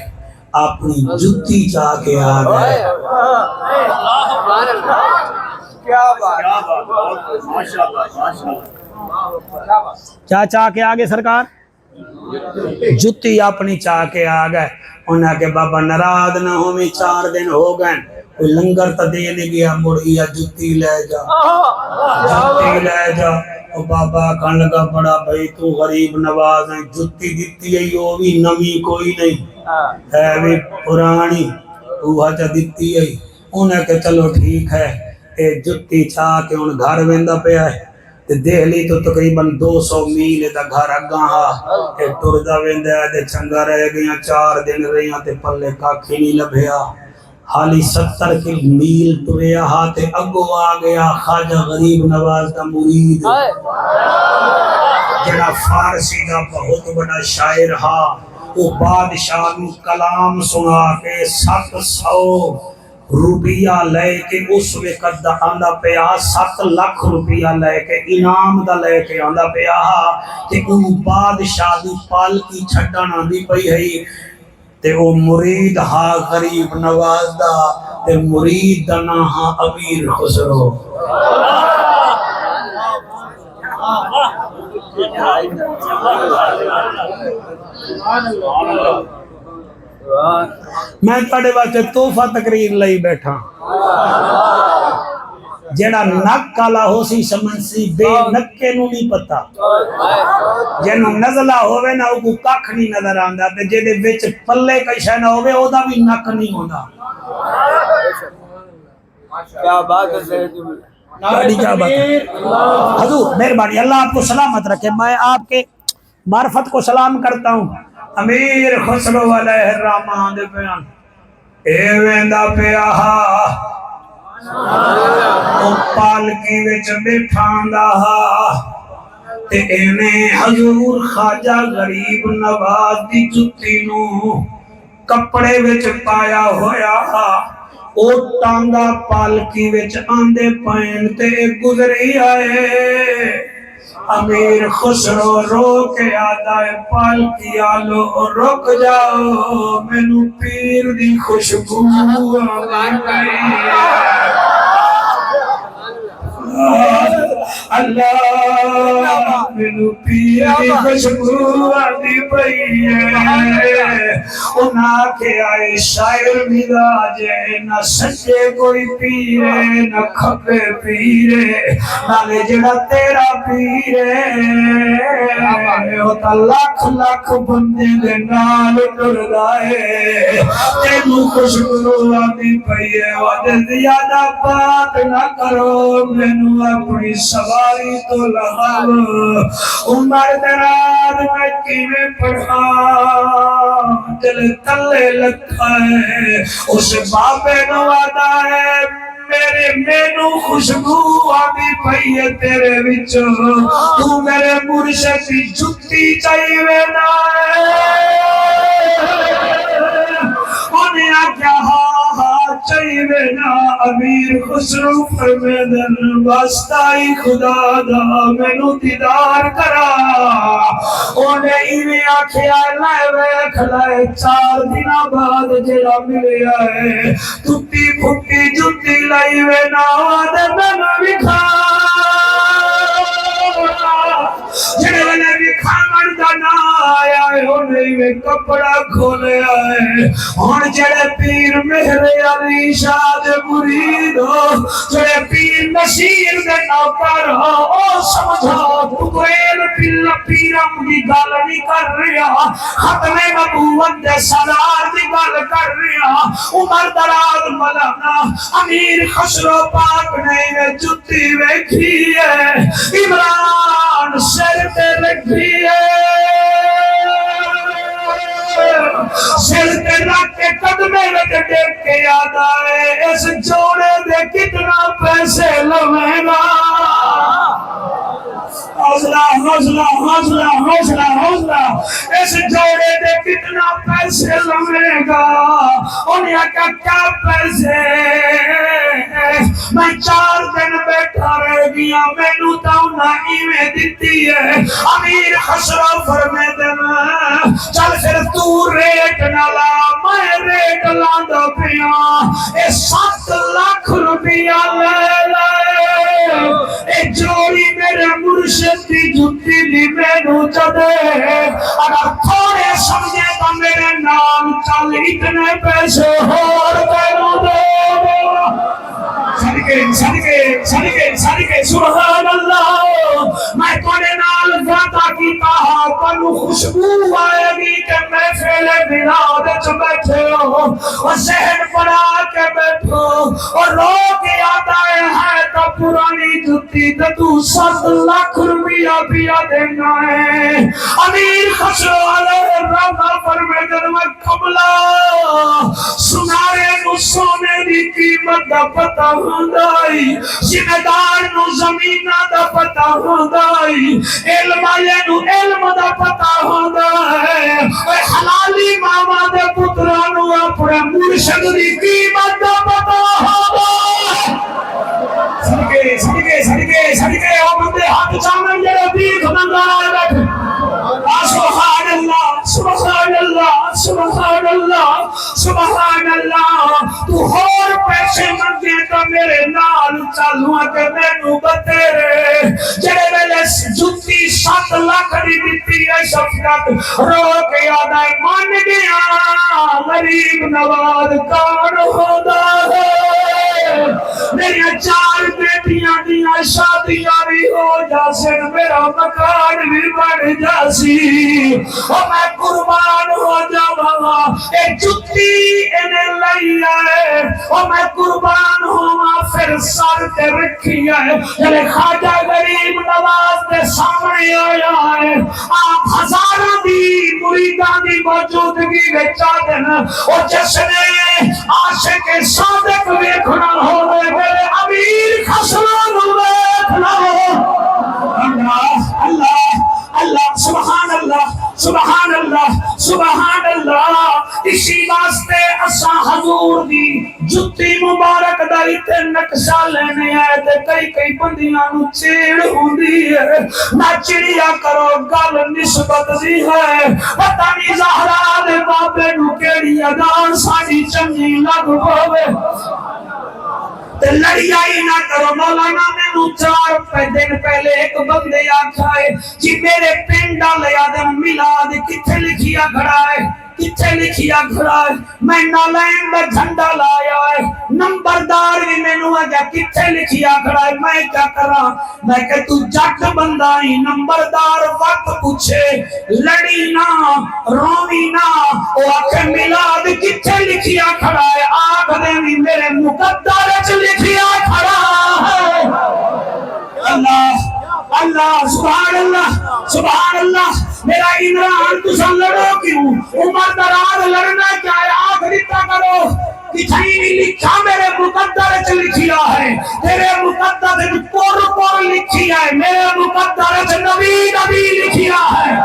اپنی جتی چاہ کے آ گئے۔ کیا چاہ کے آگے سرکار؟ جتی اپنی چاہ کے آ گئے۔ انہاں کہ بابا ناراض نہ ہومی، 4 دن ہو گئے، کوئی لنگر تا دینے گیا، مڑیا جتی لے جا، جتی لے جا۔ او بابا کہن لگا بڑا بھائی تو غریب نواز ہیں، جتی دیتی ہے وہ بھی نمی کوئی نہیں ہے، بھی پرانی اوہا چا دیتی ہے۔ انہیں کہ چلو ٹھیک ہے، اے جتی چاہ کے ان گھر ویندا پہ آئے، دہلی تو تقریباً 200 میل دا گھر اگاں ہا، تے ٹردا ویندا ہے تے چنگا رہ گیا، 4 دن رہیا تے پلے کاکھی نہیں لبھیا۔ حالی 70 میل ٹریا ہا تے اگو آ گیا خواجہ غریب نواز دا مرید، جڑا فارسی دا بہت بڑا شاعر ہا۔ وہ بادشاہ نو کلام سنا کے 700 روپیہ لے کے اس وقت دا آندہ پیا، 7 لاکھ روپیہ لے کے انعام دا لے کے آندہ پیا، تے ان بادشاہ دی پالکی چھڑن آندی پئی ہے، تے او مرید ہا غریب نواز دا، تے مرید دا نا ہا امیر خسرو۔ میں تاڑے واسطے تحفہ تقریر لئی بیٹھا، جیڑا نک کالا ہو سی سمجھ سی بے نکے نو نہیں پتا، جنہوں نزلہ ہوئے نا وہ کاکھ نہیں نظر آندہ، تے جیڑے وچ پلے کشہ نہ ہوئے او دا بھی نک نہیں ہوندہ۔ کیا بات ہے کیا بات ہے حضور مہربانی، اللہ آپ کو سلامت رکھے۔ میں آپ کے معرفت کو سلام کرتا ہوں۔ امیر خسرو علیہ الرحمن دے بیان اے ویندا پیا ہا، او پالکی وچ بٹھاندا ہا، تے اینے حضور خواجہ غریب نواز دی جتی نو کپڑے وچ پایا ہویا ہا، او ٹانگا پالکی وچ آندے پین تے گزری آئے۔ امیر خسرو رو کے آدھا ہے پالکی آلو رک جاؤ، مینو پیر دی خوشبو آدھی پئی ہے۔ اللہ مینو پیر دی خوشبو آدھی پئی ہے۔ انہاں کے آئے شاعر مزاجے، نہ سچے کوئی پیرے نہ کھپے پیرے، نالے جڑا تیرا پیرے او تا لاکھ لاکھ بندے دے نال ٹردا ہے، تینو خوشبو آدھی پئی ہے۔ وجہ زیادہ بات نہ کرو، مینو اپنی سواری تو لگاو، عمر دراز میں کیویں پڑھا دل تلے لکھا ہے، اس بابے نو آدھا ہے میرے مینو خوشبو آدھی پئی ہے تیرے وچوں، تو میرے مرشد دی جتی چاہیے نا انہیں کیا چاہیے نا۔ امیر خسرو فرمیدن واسطائی خدا دا مینو دیدار کرا، انہیں ایویں آکھیا لائے ویکھ لائے 4 دن بعد جڑا ملیا ہے، ٹوٹی پھٹی جتی لائی وے نا دے مینو وکھا، جڑے ویلے وکھا مردا نہ آیا ہے انہیں میں کپڑا کھولے آئے۔ ہن جڑے پیر مہر علی شاہ دے مرید ہو، جڑے پیر نصیر دے نوکر ہو، او سمجھو ٹکویل پلا پیرم دی گل نہیں کر رہا، ختم نبوت دے سالار دی گل کر رہا۔ عمر دراز مولانا امیر خسرو پاک نے جتی ویکھی ہے، عمران سر تے رکھی ہے، سر تے رکھ کے قدمے وچ ٹیک کے یاد آئے اس جوڑے دے کتنا پیسے لویں گا۔ حوصلہ حوصلہ حوصلہ حوصلہ حوصلہ، اس جوڑے دے کتنا پیسے لویں گا؟ انہیں کیا پیسے؟ میں 4 دن بیٹھا رہ گیا، مینوں تا انہاں ایویں دتی ہے۔ امیر خسرو فرمے دے چل پھر تو ریٹ نہ لا، میں ریٹ لاندا پیاں، اے 7 لاکھ روپیہ لے لے، اے جوڑی میرے مرشد کی جتی دی مینوں چدے، اگر تھوڑے سمجھے تو میرے نام چل اتنے پیسے اور تینوں دے۔ صدقے سبحان اللہ، میں تھوڑے نال وعدہ کیتا ہاں تانوں خوشبو آئے گی کہ محفل میلاد وچ بیٹھے ہو اور ذہن بنا کے بیٹھو اور لوگ یاد آئے ہیں تو پرانی جتی تے تو 7 لاکھ روپیہ پیا دینا ہے۔ امیر خسرو علیہ الرحمہ فرمائے جب میں قبلہ سنارے نو سونے دی قیمت دا پتہ ہوندا، ذمہ دار نو زمیناں دا پتہ ہوندا، علم والے نو علم دا پتہ ہوندا ہے، اے حلالی ماما دے پتراں نو اپنے مرشد دی قیمت دا پتہ ہوندا۔ صدقے او بندے ہاتھ چاہنے جڑے بیٹھ منگا بیٹھ، سبحان اللہ سبحان اللہ سبحان اللہ سبحان اللہ۔ تو اور پیسے منگے تو میرے نال چلو کہ مینوں بتیرے، جڑے ویلے جتی 7 لاکھ دی دتی ہے شفقت رو کے یاد آئے مان گیا غریب نواز کون ہوندا ہے۔ میری 4 بیٹیاں دیاں شادیاں بھی ہو جاسن، میرا مکان بھی بن جاسی، اور میں قربان ہو جاواں، اے جتی انہیں لئی آئے، اور میں قربان ہوا پھر سر تے رکھی ہے۔ جلے خواجہ غریب نواز دے سامنے آیا ہے، آپ ہزاروں دی مریداں دی موجودگی وچ آدن، اور جس نے عاشق صادق ویکھنا ہوے میرے امیر خسرو نو ویکھنا ہو۔ اللہ اللہ اللہ سبحان اللہ سبحان اللہ سبحان اللہ۔ اسی واسطے اساں حضور دی جتی مبارک دا تے نقشہ لینے آئے تے کئی بندیاں نو چیڑ ہوندی ہے، نہ چڑیا کرو گل نسبت دی ہے، پتہ نہیں زہرا دے بابے نو کیڑی ادا ساڈی چنگی لگ پوے تے لڑائی نہ کرو۔ مولانا مینوں 4 دن پہلے ایک بندے آکھا ہے جی میرے پنڈ والے آدم میلاد کتھے لکھیا کھڑا ہے، کتھے لکھیا کھڑا ہے؟ میں نالین میں جھنڈا لایا ہے، نمبردار بھی مینوں آگیا کتھے لکھیا کھڑا ہے؟ میں کیا کراں؟ میں کہ تو جٹ بندہ ہی، نمبردار وقت پوچھے لڑی نہ روی نہ، او آکھے میلاد کتھے لکھیا کھڑا ہے؟ آکھ دے بھی میرے مقدر وچ لکھیا کھڑا ہے۔ اللہ اللہ سبحان اللہ سبحان اللہ۔ میرا عمران تساں لڑو کیوں؟ عمر دراز لڑنا کیا ہے؟ آنکھ دیتا کرو، کتھیں نہیں لکھا میرے مقدر وچ لکھیا ہے، تیرے مقدر وچ پور لکھی ہے، میرے مقدر وچ نبی نبی لکھیا ہے،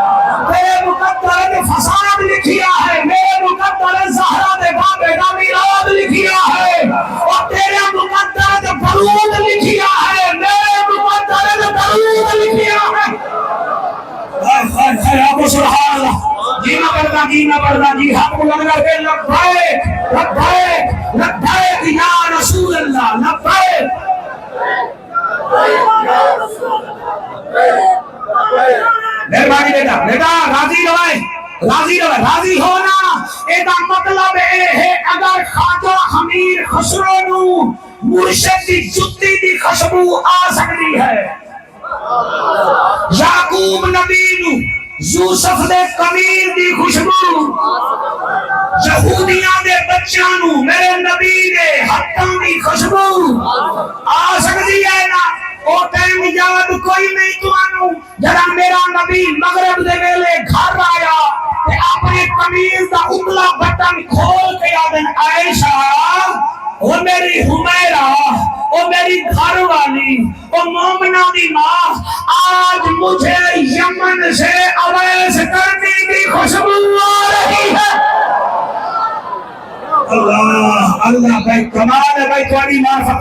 تیرے مقدر وچ فساد لکھیا ہے، میرے مقدر وچ زہرا دے بابے دا میلاد لکھیا ہے، اور تیرے مقدر وچ درود لکھیا ہے، میرے مقدر وچ درود لکھیا ہے۔ ابو سبحان اللہ، جی نہ پڑھنا جی حق بلند کر کے لبیک لبیک لبیک یا رسول اللہ، لبیک۔ مہربانی بیٹا راضی رہے، راضی ہونا اے دا مطلب اے ہے اگر خواجہ امیر خسرو نو مرشد دی جتی دی خوشبو آ سکتی ہے، یعقوب نبی نو یوسف دے کمیر دی خوشبو، یہودیاں دے بچیاں نو میرے نبی دے ہتھاں دی خوشبو آ سکتی ہے نا؟ او ٹائم یاد کوئی نہیں تانوں جڑا میرا نبی مغرب دے ویلے گھر آیا تے اپنے قمیض دا اتلا بٹن کھول کے آدن عائشہ او میری حمیرہ او میری گھر والی او مومنہ دی ماں، آج مجھے یمن سے اویس کرنی کی خوشبو آ رہی ہے۔ اللہ اللہ بھائی کمال ہے بھائی، تھوڑی معرفت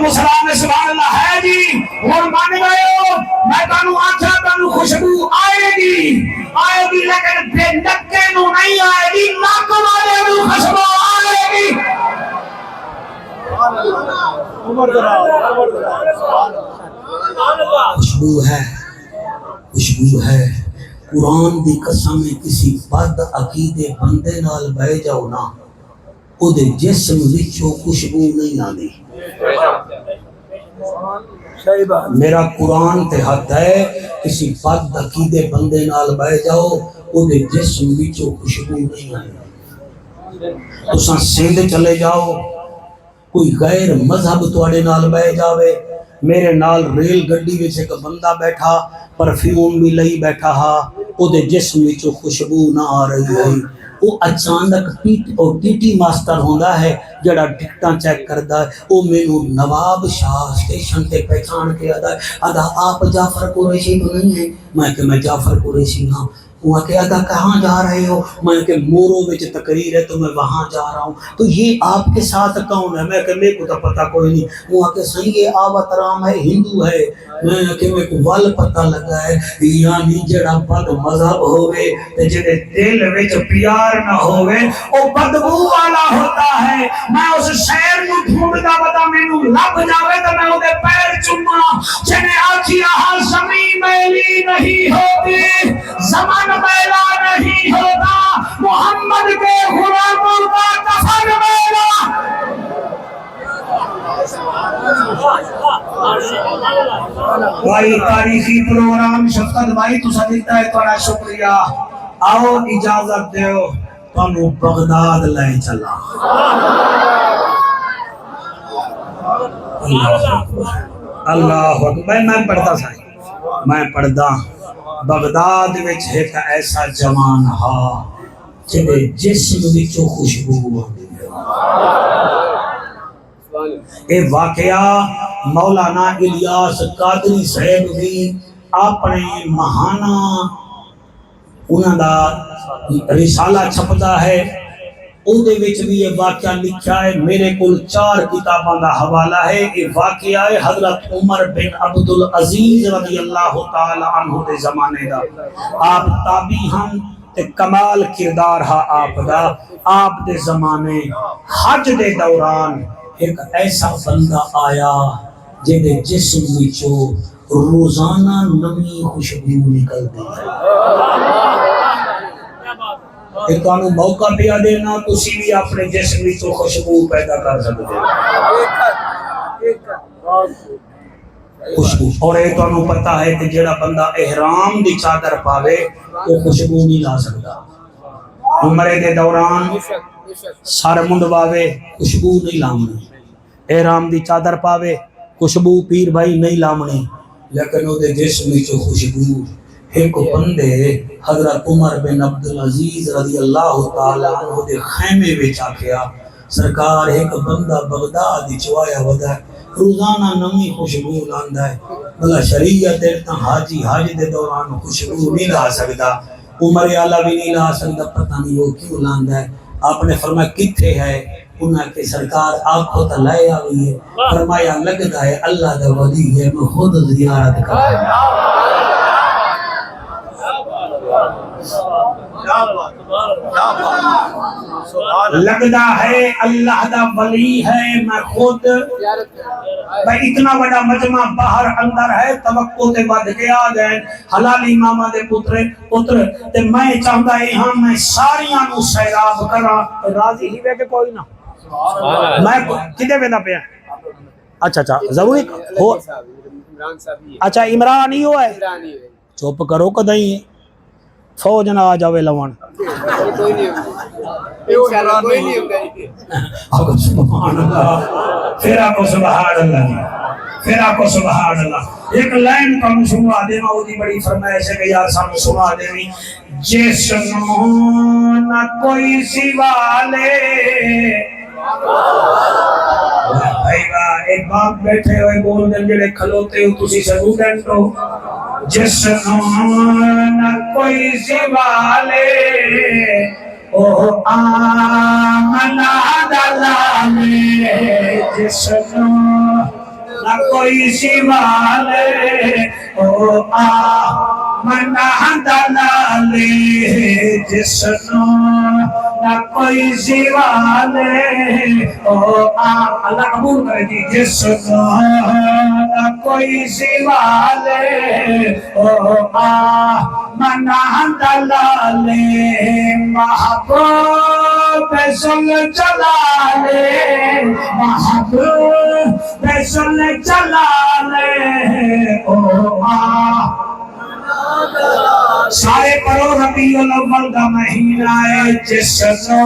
مسلمان سبحان اللہ ہے جی، اور مان گئے ہو میں تانوں آکھیا تانوں خوشبو آئے گی لیکن بے نکے نو نہیں آئے گی، ناک والے نو خوشبو آئے گی۔ خوشبو ہے قرآن دی قسم، کسی بد عقیدے بندے نال بہ جاؤ نا او دے جسم وچوں خوشبو نہیں آندی۔ میرا قرآن تے حد ہے، کسی بد عقیدے بندے نال بہ جاؤ او دے جسم وچوں خوشبو نہیں آندی۔ تساں سندھ چلے جاؤ، کوئی غیر مذہب تواڈے نال بہ جاوے، میرے نال ریل گڈی وچ ایک بندہ بیٹھا پرفیوم بھی لئی بیٹھا ہا، او دے جسم وچوں خوشبو نہ آ رہی ہے، وہ اچانک ٹی ٹی ماسٹر ہوندا ہے جڑا ٹکٹاں چیک کردا ہے، او مینوں نواب شاہ اسٹیشن تے پہچان کے آدا آپ جعفر قریشی تو نہیں ہیں؟ میں جعفر قریشی ہاں۔ وہ کہا تھا کہاں جا رہے ہو؟ میں کہ مورو وچ تقریر ہے تو میں وہاں جا رہا ہوں۔ تو یہ آپ کے ساتھ کون ہے؟ میں کہ میرے کو تو پتہ کوئی نہیں۔ وہ کہ صحیح یہ آوت رام ہے، ہندو ہے۔ میں کہ میرے کو ول پتہ لگا ہے، یعنی جڑا بد مذہب ہوئے تے جڑے دل وچ پیار نہ ہوئے او بدبو والا ہوتا ہے۔ میں اس شہر نو ڈھونڈدا پتا مینوں لب جاوے تے میں اودے پیر چوما، جنے آکھیا ہر زمین میلی نہیں ہوتی، زمان میلا نہیں ہوتا، محمد کے غلاموں کا کفن میلا۔ بھائی تاریخی پروگرام شفقت بھائی تو دیتا ہے، تھوڑا شکریہ۔ آؤ اجازت دیو تانوں بغداد لے چلا۔ اللہ اکبر۔ میں پڑھتا سا، میں پڑھدا بغداد وچ ایک ایسا جوان ہا جدے جسم وچوں خوشبو آندی ہے۔ اے واقعہ مولانا الیاس قادری صاحب بھی اپنے ماہانہ انہاں دا رسالہ چھپدا ہے، اودے وچ بھی یہ واقعہ لکھا ہے۔ میرے کول 4 کتاباں دا حوالہ ہے۔ یہ واقعہ ہے حضرت عمر بن عبدالعزیز رضی اللہ تعالی عنہ دے زمانے دا۔ آپ تابعی ہم تے کمال کردار ہا آپ دا۔ آپ دے زمانے حج دے دوران ایک ایسا بندہ آیا جدے جسم وچوں روزانہ نمی خوشبو نکلدی ہے۔ کہ تانوں موقع پیا دینا، تسی بھی اپنے جسم وچوں خوشبو پیدا کر سکتے ہو۔ خوشبو، اور یہ تانوں پتہ ہے کہ جڑا بندہ احرام دی چادر پاوے وہ خوشبو نہیں لا سکتا۔ عمرے دے دوران سر منڈواوے خوشبو نہیں لامنی، احرام دی چادر پاوے خوشبو پیر بھائی نہیں لامنی، لیکن وہ دے جسم وچوں خوشبو۔ ایک بندے حضرت عمر بن عبدالعزیز رضی اللہ تعالی عنہ دے خیمے وچ آکھیا سرکار ایک بندہ بغداد وچ آیا ودا روزانہ نمی خوشبو لاندا ہے، بلا شریعت تا حاجی حج دے دوران خوشبو نہیں لا سکدا، عمر اعلی بھی نہیں لا سکدا، پتہ نہیں وہ کیوں لاندا ہے۔ آپ نے فرمایا کتھے ہے؟ انہاں کہ سرکار آپ کو تو لے آئی ہے۔ فرمایا لگتا ہے اللہ دا ولی ہے، میں خود زیارت کرتا لگتا ہے اللہ دا ولی ہے، میں خود بھائی اتنا بڑا مجمع باہر اندر ہے، توقع تے بد کے آ گئے حلالی ماما دے پتر تے میں چاہتا ہے ہاں میں ساریاں نو سیراب کرا۔ راضی ہی وے کہ کوئی نہ میں کدے ویندا پیا اچھا اچھا ضروری ہو عمران صاحب ہی اچھا عمران ہی ہوا ہے عمران ہی ہے چپ کرو کدیں فوج نہ آ جاوے لون کوئی نہیں انشاءاللہ کوئی نہیں ہوگا آقا سبحان اللہ پھر آقا سبحان اللہ جی پھر آقا سبحان اللہ ایک لائن کا سنوا دے وہ دی بڑی فرمائش ہے کہ یار سامنے سنوا دے جس نو نہ کوئی سوا لے بھائی واہ ایک باپ بیٹھے ہوئے بول دیں جڑے کھلوتے ہو تسی سٹوڈنٹ ہو جس نو نہ کوئی سوا لے او آمنا دلالے جس نو نہ کوئی سوا لے او آمنا دلالے جس نو نہ کوئی سوا لے او اللہ قبول کرے جی جس نو نہ کوئی سوا لے او آمنا دلالے محبوب سن چلا لے محبوب سن چلا لے او سارے پڑھو ربیع الاول کا مہینہ ہے جس نو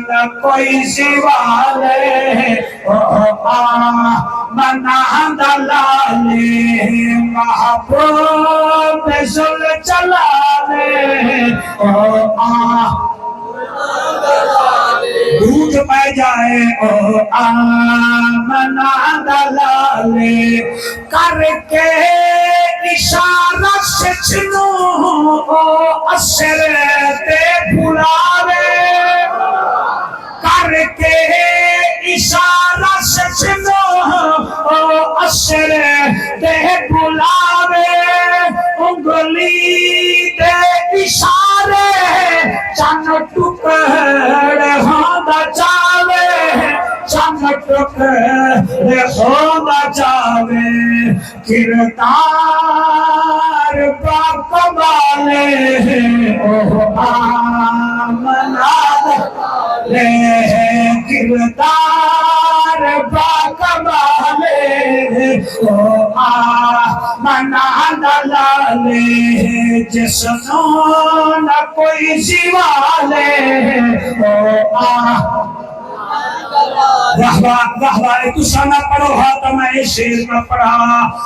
نہ کوئی سوا لے منا دلالے محبوب سن چلا لے دودھ پہ جائے او آمنا دلالے کر کے اشارہ سچنو او اثر تے بھلاوے کر کے اشارہ سچنو او اثر تے بھلاوے انگلی دے اشارے چن ٹکڑے ہوندا چاوے چن ٹکڑے ہوندا چاوے کردار پاک والے او آمنا لے کردار پاک والے او آمنا دلالے جس نو نہ کوئی سوا لے او واہ تسا نہ پڑھو ہاں تو میں شیر نہ پڑھا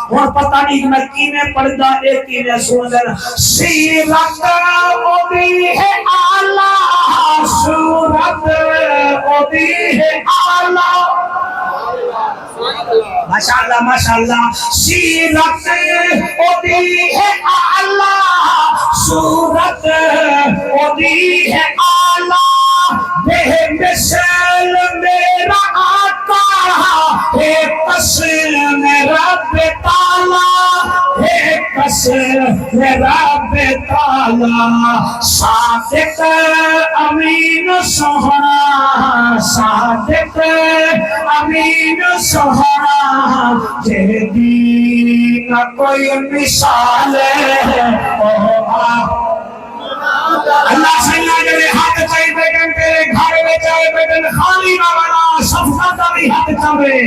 اور پتہ نہیں میں کینے پڑھدا اے کینے سندا سیرت او بھی ہے اعلی صورت او بھی ہے اعلی ماشاءاللہ سیرت او بھی ہے اعلی صورت او بھی ہے اعلی بے مثل میرا آقا ہے قسم رب تعالی ہے قسم رب تعالی صادق امین سہنا صادق امین سہنا جہدی نہ کوئی مثال ہے اللہ سننا جڑے ہاتھ چاہی بیٹن تیرے گھر میں چاہے بیٹن خالی نہ بنا صفحہ کا بھی ہاتھ چاہے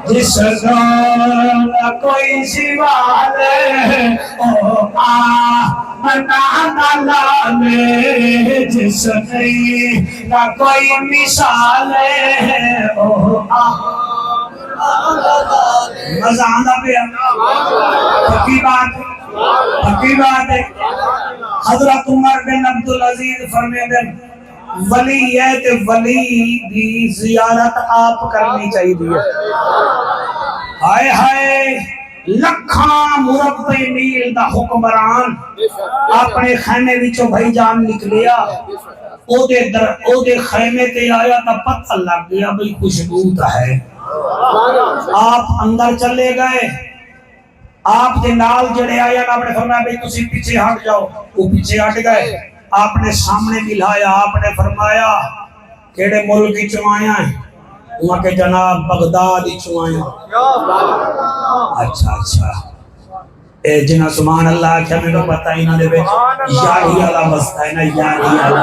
جس نہ کوئی سوا لے او آمنا دلالے جس نہیں نہ کوئی مثال ہے او مزہ آندہ پہ پکی بات ہے حضرت عمر بن عبدالعزیز فرمیدن ولی ہے تے ولی دی زیارت آپ کرنی چاہیے دیا ہائے ہائے لکھاں مربع میل دا حکمران اپنے خیمے وچوں بھائی جان نکلیا او دے خیمے تے آیا تا پتہ لگ گیا بھئی خوشبو تا ہے آپ اندر چلے گئے آپ دے نال جڑے آیا آپ نے فرمایا بھئی تسی پیچھے ہٹ جاؤ وہ پیچھے ہٹ گئے آپ نے سامنے ملایا آپ نے فرمایا کیڑے ملک کی چوائیاں ہیں وہاں کے جناب بغداد کی چوائیاں اچھا اے جنہ سبحان اللہ کیا میں تو پتہ ہی نہ دے بے یاری والا مسئلہ ہے نا یاری والا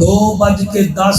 2:10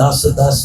10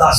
10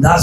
10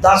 10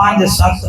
5-7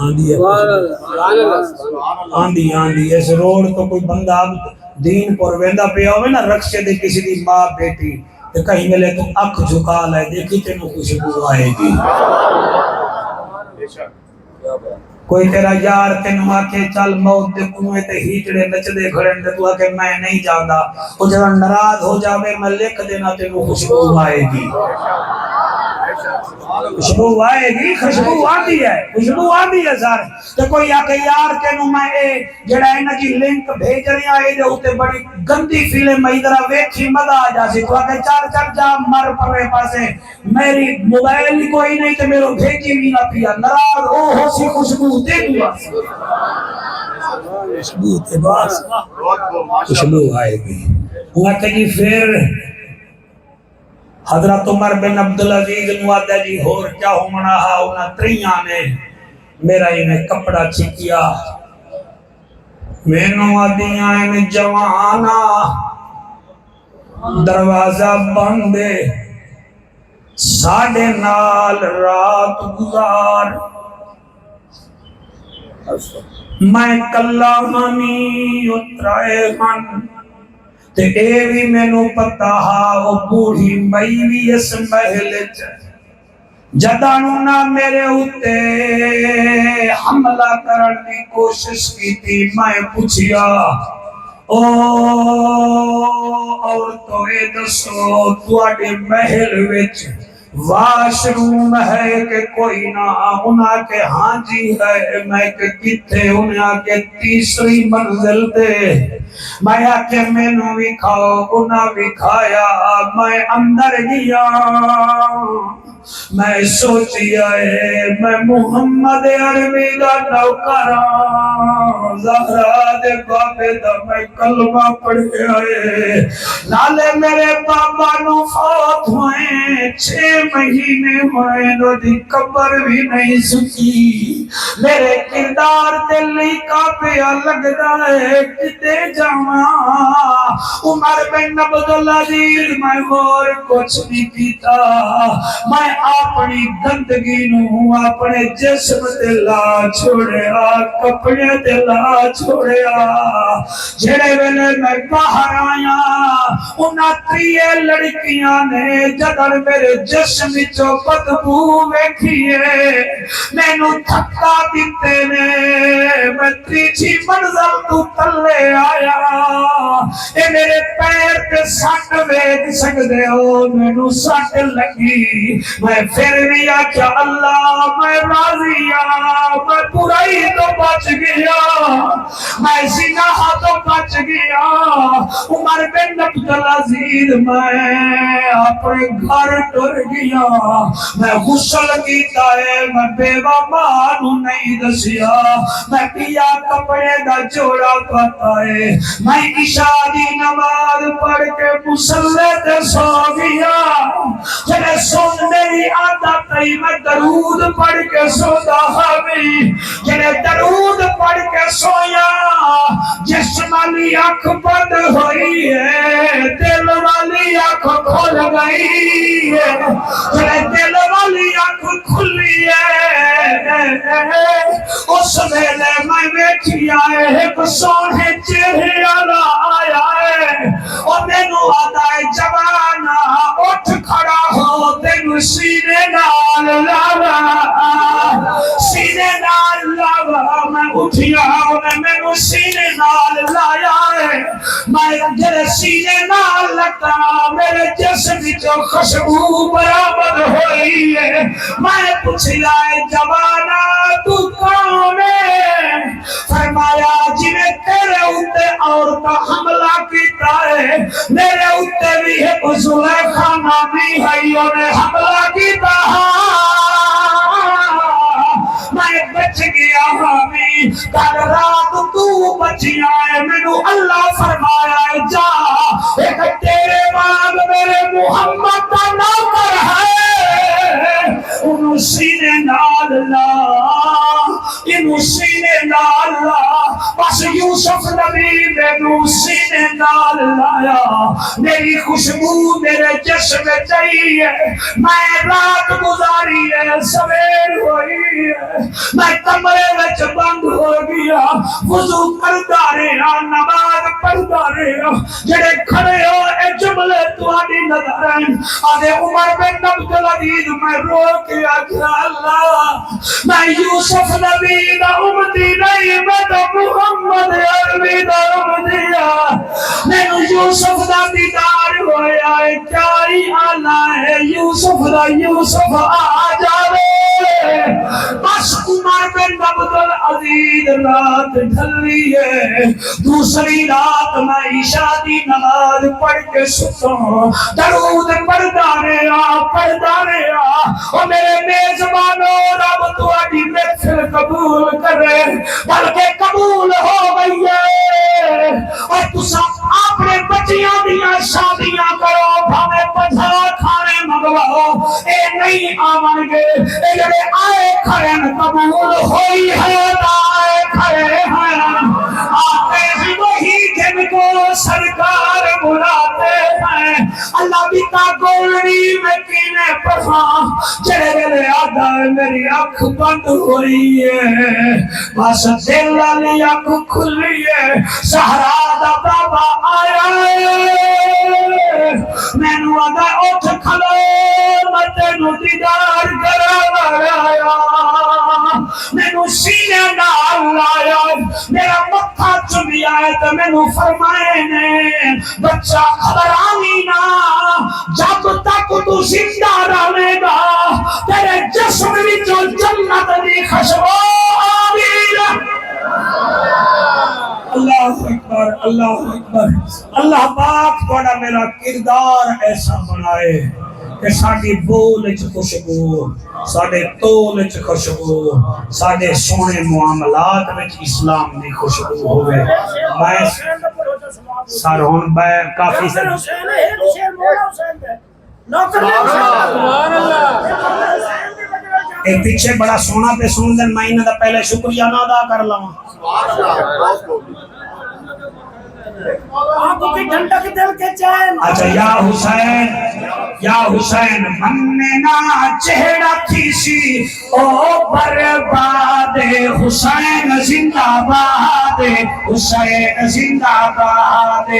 آندھی ہے آندھی آندھی اس روڈ تو کوئی بندہ اب دین پر ویندا پیا ہوئے نا رکشے دے کسی دی ماں بیٹی تے کہیں ملے تو اکھ جھکا لے دیکھی تینوں خوشبو آئے گی کوئی تیرا یار تینوں آکے چل موت دے کنویں تے ہیچڑے نچ دے کھڑے تے تو آکے میں نہیں جاندا وہ جب ناراض ہو جاوے میں لکھ دینا تینوں خوشبو آئے گی خوشبو آئے گی خوشبو آندھی ہے خوشبو آندھی ہے سر تو کوئی آکے یار تینوں میں اے جڑا اینا جی لنک بھیج رہی آئے دے ہوتے بڑی گندی فلم ادھر ویکھی مزہ آ جا سی تو آکے چل جا مر پڑے پاسے میری موبائل کوئی نہیں تو میرے بھیجی بھی نہ پیا ناراض ہو سی خوشبو دے دعا خوشبو تے باس خوشبو آئے گی وہ آتے جی پھر حضرت عمر بن عبدالعزیز نوادہ جی ہور کیا ہومنا ہا انہا تریاں نے میرا انہیں کپڑا چھکیا میں نوادیاں انہیں جوانا دروازہ بندے ساڑھے نال رات گزار میں کلا ہمی اترائے من تے اے بھی میں نو پتا ہا وہ بوڑھی مئی اس محل جدانو نہ میرے ہوتے حملہ کرن کی کوشش کی تھی میں پوچھیا او اور تو اے دسو تواڈے محل وچ واش روم ہے کہ کوئی نہ انہاں کے ہاں جی ہے میں کہ کتھے انہاں کے تیسری منزل تے میں آکے میں نو بھی کھاؤ انہاں بھی کھایا میں اندر گیا میں سوچی آئے میں محمد عربی دا نوکران زہرا دے بابے دا میں کلمہ پڑھے آئے نالے میرے بابا نو فوت ہوئے 6 مہینے ہوئے نو دی قبر بھی نہیں سکی میرے کردار دلی کا پیا لگ دائے کتے جاواں عمر بن عبدالعزیز میں اور کچھ نہیں کیتا میں اپنی گندگی نو اپنے جسم تے لا چھوڑیا کپڑے تے لا چھوڑیا جڑے ویلے میں باہر آیا انہاں 3 لڑکیاں نے جدر میرے جسم چو بدبو ویکھیے مینوں دھکا دتے نے میں تیجی منزل تو تلے آیا اے میرے پیر تے سٹ ویکھ سکدے ہو مینوں سٹ لگی میں پھر بھی آکھیا اللہ میں راضی میں برائی تو بچ گیا میں زنا تو بچ گیا عمر بن عبدالعزیز میں اپنے گھر ٹر گیا میں غسل کیتا ہے میں بیوہ ماں نہیں دسیا میں پیا کپڑے دا جوڑا پتا ہے میں عشاء دی نماز پڑھ کے مصلی تے سو گیا جنہیں سن میری عادت ہے میں درود پڑھ کے سوتا ہمیں جنہیں درود پڑھ کے سویا جسم والی آنکھ بند ہوئی ہے دل والی آنکھ کھل گئی ہے جنہیں دل والی آنکھ کھلی ہے اس ویلے میں بیٹھی آئے ایک سونے چہرے والا آیا ہے اور مینوں آتا ہے جوانا اٹھ کھڑا ہو تینوں سینے نال لاوا سینے نال لاوا میں اٹھیا انہیں مینوں سینے نال لایا ہے میں جڑے سینے نال لگا میرے جسم جو خوشبو برآمد ہوئی ہے میں پوچھیا ہے جوانا تو کون ہے فرمایا جنہیں تیرے اوتے عورتاں حملہ کیتا ہے میرے اوتے بھی ہے زلیخا نامی ہے انہیں حملہ کیتا میں بچ گیا ہمیں کل رات تو بچیا ہے مینوں اللہ فرمایا ہے جا ایک تیرے بعد میرے محمد کا نوکر ہے انہوں سینے نال لا انہوں سینے نال لا بس یوسف نبی مینوں سینے نال لایا میری خوشبو میرے جسم چاہیے میں رات گزاری ہے سویر ہوئی ہے میں کمرے وچ بند ہو گیا وضو کردا رہا نماز پڑھدا رہا جڑے کھڑے ہو اے جملے تہاڈی نظر آئے آدھے عمر بن عبد العزیز میں رو کے آکھیا اللہ میں یوسف نبی دا امتی نہیں میں تو محمد عربی دا امتی میں یوسف دا دیدار ہویا ہے کیا ہی آلہ ہے یوسف دا یوسف آ جاوے بس عمر بن عبد العزیز رات ڈھلی ہے دوسری رات میں عشاء دی نماز پڑھ کے ستا درود پڑھدا رہا اور میرے میزبانوں رب تہاڈی محفل قبول کرے بلکہ قبول ہو گئی ہے اور تساں اپنے بچیاں دیاں شادیاں کرو بھاوے 50 کھانے منگواؤ اے نہیں آون گے اے جڑے آئے کھڑے قبول ہوئی ہے آئے کھڑے ہیں آتے ہیں وہی جن کو سرکار بلاتے ہیں اللہ بھی تا گولڑی میں کینے پڑھا جڑے میرے آدھا میری آنکھ بند ہوئی ہے بس دل والی آنکھ کھلی ہے سہرا دا بابا آیا ہے مینو آدھا اٹھ کھلو میں تینو دیدار کرا آیا مینو سینے نال لایا میرا متھا چومیا ہے تے مینو فرمائے نے بچہ گھبرانی نہ جب تک تو زندہ رہے گا تیرے جسم وچوں جنت دی خوشبو آمین اللہ اکبر اللہ اکبر اللہ پاک تھوڑا میرا کردار ایسا بنائے کہ ساڈی بول وچ خوشبو ساڈے تول وچ خوشبو ساڈے سونے معاملات وچ اسلام دی خوشبو ہوے میں سر ہن کافی سر ایک پیچھے بڑا سونا پہ سن دن میں انہاں دا پہلے شکریہ نہ ادا کر لواں آنکھوں کی ٹھنڈک دل کے چین اچھا یا حسین من نہ چہرہ تھی سی او برباد حسین زندہ باد حسین زندہ باد